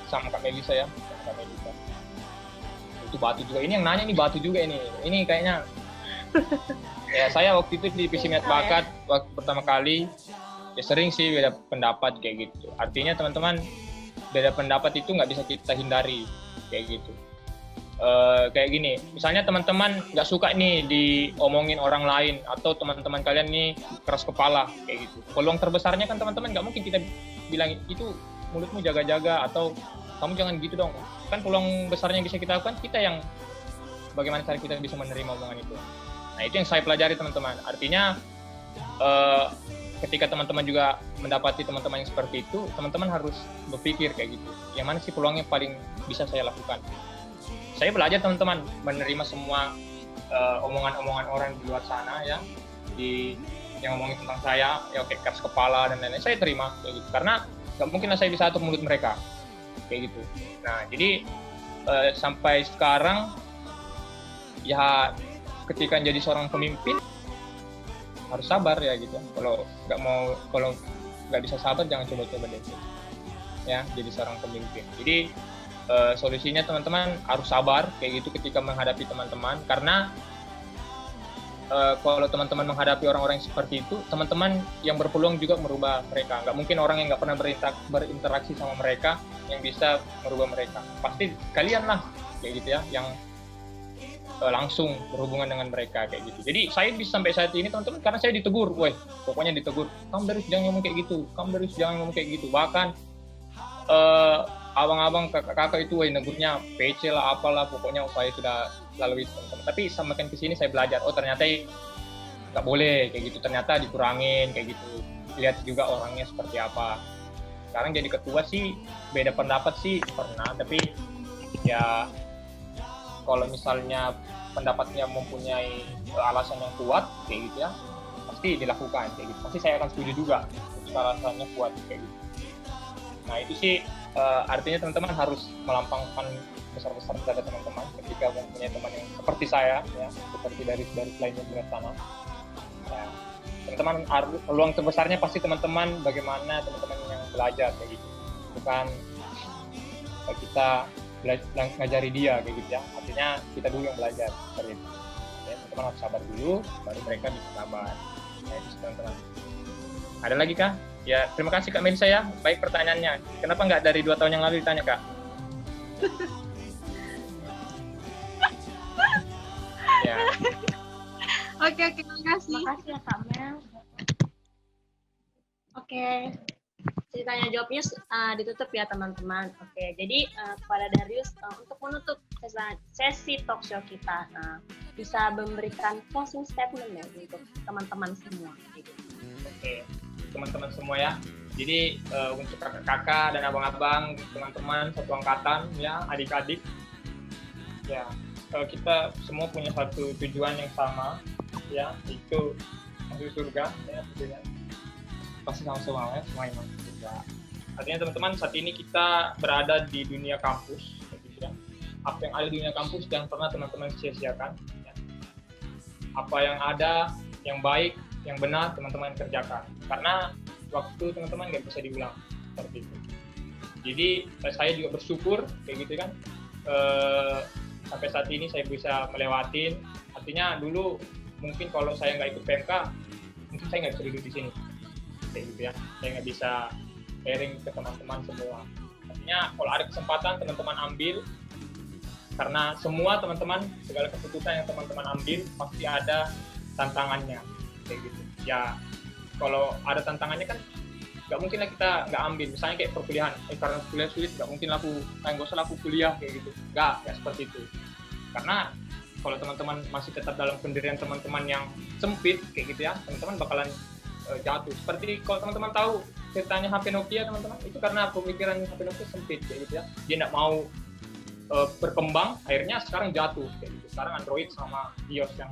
sama Kak Melisa ya, Kak Melisa. Itu batu juga. Ini yang nanya nih batu juga ini. Ini kayaknya ya saya waktu itu di divisi minat bakat waktu pertama kali ya sering sih beda pendapat kayak gitu. Artinya teman-teman beda pendapat itu nggak bisa kita hindari kayak gitu. Kayak gini, misalnya teman-teman nggak suka nih diomongin orang lain atau teman-teman kalian nih keras kepala kayak gitu. Peluang terbesarnya kan teman-teman nggak mungkin kita bilang itu mulutmu jaga-jaga atau kamu jangan gitu dong. Kan peluang besarnya yang bisa kita lakukan kita yang bagaimana cara kita bisa menerima omongan itu. Nah itu yang saya pelajari teman-teman. Artinya ketika teman-teman juga mendapati teman-teman yang seperti itu, teman-teman harus berpikir kayak gitu. Yang mana sih peluangnya paling bisa saya lakukan? Saya belajar teman-teman menerima semua omongan-omongan orang di luar sana ya, yang ngomongin tentang saya, ya oke keras kepala dan lain-lain, saya terima kayak gitu. Karena nggak mungkin lah saya bisa atur mulut mereka kayak gitu. Nah jadi sampai sekarang ya ketika jadi seorang pemimpin harus sabar ya gitu. Kalau nggak bisa sabar jangan coba-coba deh ya jadi seorang pemimpin. Jadi solusinya teman-teman harus sabar kayak gitu ketika menghadapi teman-teman, karena kalau teman-teman menghadapi orang-orang yang seperti itu, teman-teman yang berpeluang juga merubah mereka. Nggak mungkin orang yang nggak pernah berinteraksi sama mereka yang bisa merubah mereka. Pasti kalian lah kayak gitu ya yang langsung berhubungan dengan mereka kayak gitu. Jadi saya bisa sampai saat ini teman-teman karena saya ditegur, pokoknya ditegur, kamu dari jangan ngomong kayak gitu, kamu dari jangan ngomong kayak gitu. Bahkan abang-abang kakak-kakak itu negurnya PC lah apalah, pokoknya saya sudah lalui teman-teman. Tapi semakin kesini saya belajar, oh ternyata nggak boleh kayak gitu, ternyata dikurangin kayak gitu. Lihat juga orangnya seperti apa. Sekarang jadi ketua sih beda pendapat sih pernah, tapi ya kalau misalnya pendapatnya mempunyai alasan yang kuat kayak gitu ya, pasti dilakukan kayak gitu. Pasti saya akan setuju juga jika alasannya kuat kayak gitu. Nah itu sih artinya teman-teman harus melampangkan besar-besar kepada teman-teman ketika mempunyai teman yang seperti saya ya, seperti dari lainnya di luar sana. Ya, teman-teman peluang terbesarnya pasti teman-teman bagaimana teman-teman yang belajar kayak gitu, bukan kita ngajari dia kayak gitu ya. Artinya kita dulu yang belajar seperti itu. Ya, teman-teman harus sabar dulu, baru mereka bisa sabar. Ya, itu teman-teman. Ada lagi kah? Ya, terima kasih Kak Melisa ya. Baik pertanyaannya. Kenapa nggak dari 2 tahun yang lalu ditanya Kak? Ya. Oke, terima kasih. Terima kasih ya Kak Mel. Oke, ceritanya jawabnya ditutup ya teman-teman. Oke, jadi kepada Darius untuk menutup sesi talk show kita, bisa memberikan closing statement ya untuk teman-teman semua. Oke, teman-teman semua ya. Jadi untuk kakak-kakak dan abang-abang, teman-teman satu angkatan ya, adik-adik ya, kita semua punya satu tujuan yang sama ya, itu masuk surga ya, tentunya. Pasti sama-sama ya, semua yang masuk surga. Artinya teman-teman saat ini kita berada di dunia kampus gitu ya. Apa yang ada di dunia kampus jangan pernah teman-teman sia-siakan ya. Apa yang ada yang baik, yang benar teman-teman kerjakan, karena waktu teman-teman nggak bisa diulang seperti itu. Jadi saya juga bersyukur kayak gitu kan, sampai saat ini saya bisa melewatin. Artinya dulu mungkin kalau saya nggak ikut PMK mungkin saya nggak bisa duduk di sini kayak gitu ya, saya nggak bisa sharing ke teman-teman semua. Artinya kalau ada kesempatan teman-teman ambil, karena semua teman-teman segala keputusan yang teman-teman ambil pasti ada tantangannya kayak gitu ya. Kalau ada tantangannya kan nggak mungkin lah kita nggak ambil, misalnya kayak perkuliahan, karena kuliah sulit nggak mungkin lah nggak usah lah aku kuliah kayak gitu, nggak seperti itu. Karena kalau teman-teman masih tetap dalam pendirian teman-teman yang sempit kayak gitu ya, teman-teman bakalan jatuh. Seperti kalau teman-teman tahu ceritanya HP Nokia teman-teman, itu karena pemikiran HP Nokia sempit kayak gitu ya, dia nggak mau berkembang, akhirnya sekarang jatuh kayak gitu. Sekarang Android sama iOS yang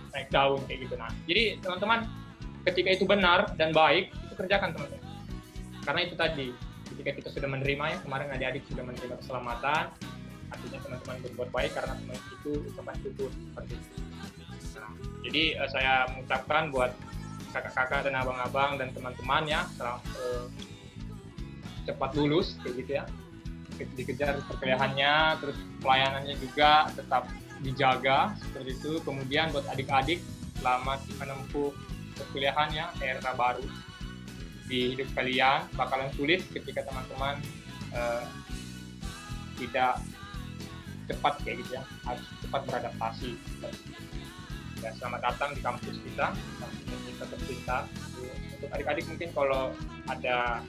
naik daun kayak gitu. Nah, jadi teman-teman ketika itu benar dan baik, itu kerjakan teman-teman. Karena itu tadi, ketika kita sudah menerima ya, kemarin adik-adik sudah menerima keselamatan, artinya teman-teman berbuat baik karena teman itu ucapan syukur seperti itu. Nah, jadi saya mengucapkan buat kakak-kakak dan abang-abang dan teman-teman ya, cepat lulus kayak gitu ya, dikejar perkuliahannya, terus pelayanannya juga tetap dijaga seperti itu. Kemudian buat adik-adik, selamat menempuh perkuliahannya, era baru di hidup kalian. Bakalan sulit ketika teman-teman tidak cepat kayak gitu ya, harus cepat beradaptasi. Ya, selamat datang di kampus kita, kampus kita tercinta. Untuk adik-adik mungkin kalau ada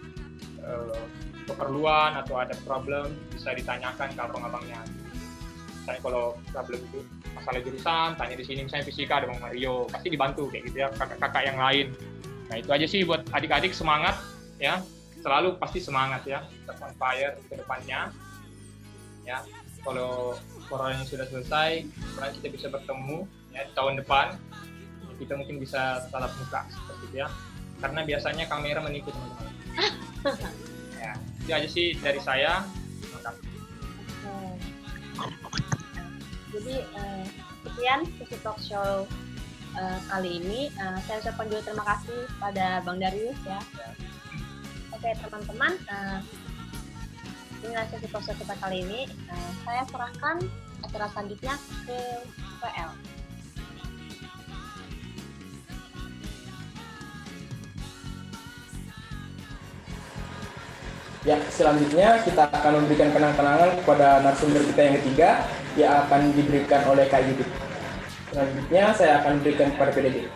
keperluan atau ada problem bisa ditanyakan ke abang-abangnya. Misalnya kalau problem itu masalah jurusan, tanya di sini misalnya fisika ada Bang Mario, pasti dibantu kayak gitu ya, kakak-kakak yang lain. Nah itu aja sih buat adik-adik, semangat ya, selalu pasti semangat ya, tetap on fire ke depannya ya. Kalau corona sudah selesai, sekarang kita bisa bertemu ya di tahun depan, ya, kita mungkin bisa tatap muka seperti itu ya, karena biasanya kamera menipu teman-teman. Ya, itu aja sih dari saya. Terima kasih. Jadi sekian sesi talk show kali ini. Saya ucapkan juga terima kasih pada Bang Darius ya. Oke teman-teman, inilah sesi talk show kita kali ini. Saya serahkan acara selanjutnya ke PL. Ya, selanjutnya kita akan memberikan kenang-kenangan kepada narasumber kita yang ketiga yang akan diberikan oleh Kak Yudit. Selanjutnya saya akan berikan kepada PDD.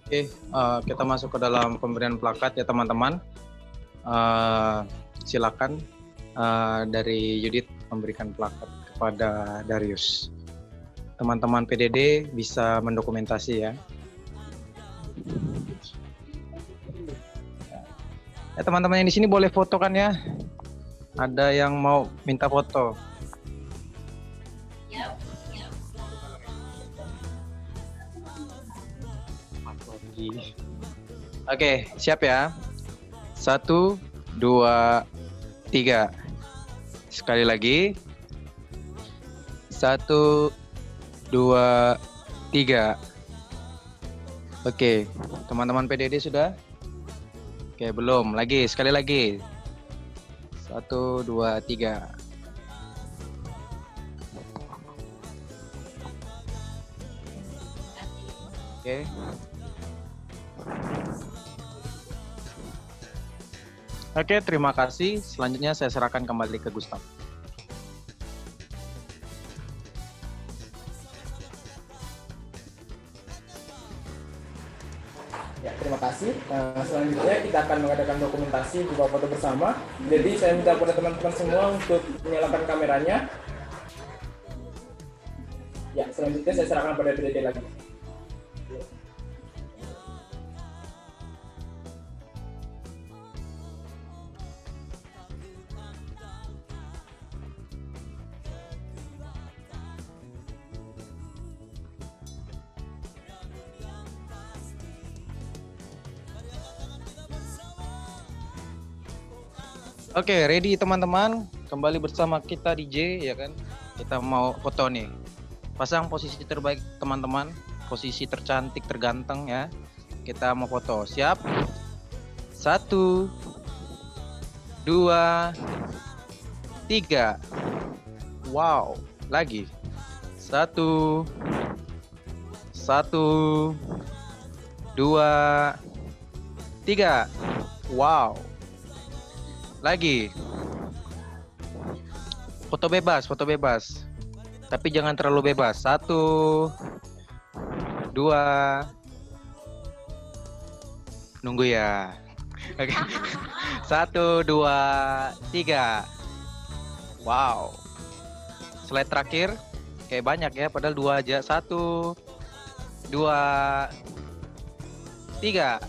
Oke, kita masuk ke dalam pemberian plakat ya teman-teman. Silakan dari Yudit memberikan plakat kepada Darius. Teman-teman PDD bisa mendokumentasi ya. Ya teman-teman yang di sini boleh foto kan ya? Ada yang mau minta foto? Oke, siap ya. 1, 2, 3. Sekali lagi. 1, 2, 3. Oke, teman-teman PDD sudah? Oke, belum. Lagi, sekali lagi. 1, 2, 3. Oke. Oke, terima kasih. Selanjutnya saya serahkan kembali ke Gustaf. Ya, terima kasih. Selanjutnya kita akan mengadakan dokumentasi berupa foto bersama. Jadi saya minta kepada teman-teman semua untuk menyalakan kameranya. Ya, selanjutnya saya serahkan pada PDD lagi. Oke, ready teman-teman. Kembali bersama kita DJ ya kan. Kita mau foto nih. Pasang posisi terbaik teman-teman, posisi tercantik, terganteng ya. Kita mau foto. Siap? 1, 2, 3. Wow, lagi. 1, 2, 3. Wow. Lagi. Foto bebas. Tapi jangan terlalu bebas. 1, 2. Nunggu ya. Oke. 1, 2, 3. Wow. Slide terakhir. Kayak banyak ya, padahal 2 aja. 1, 2, 3.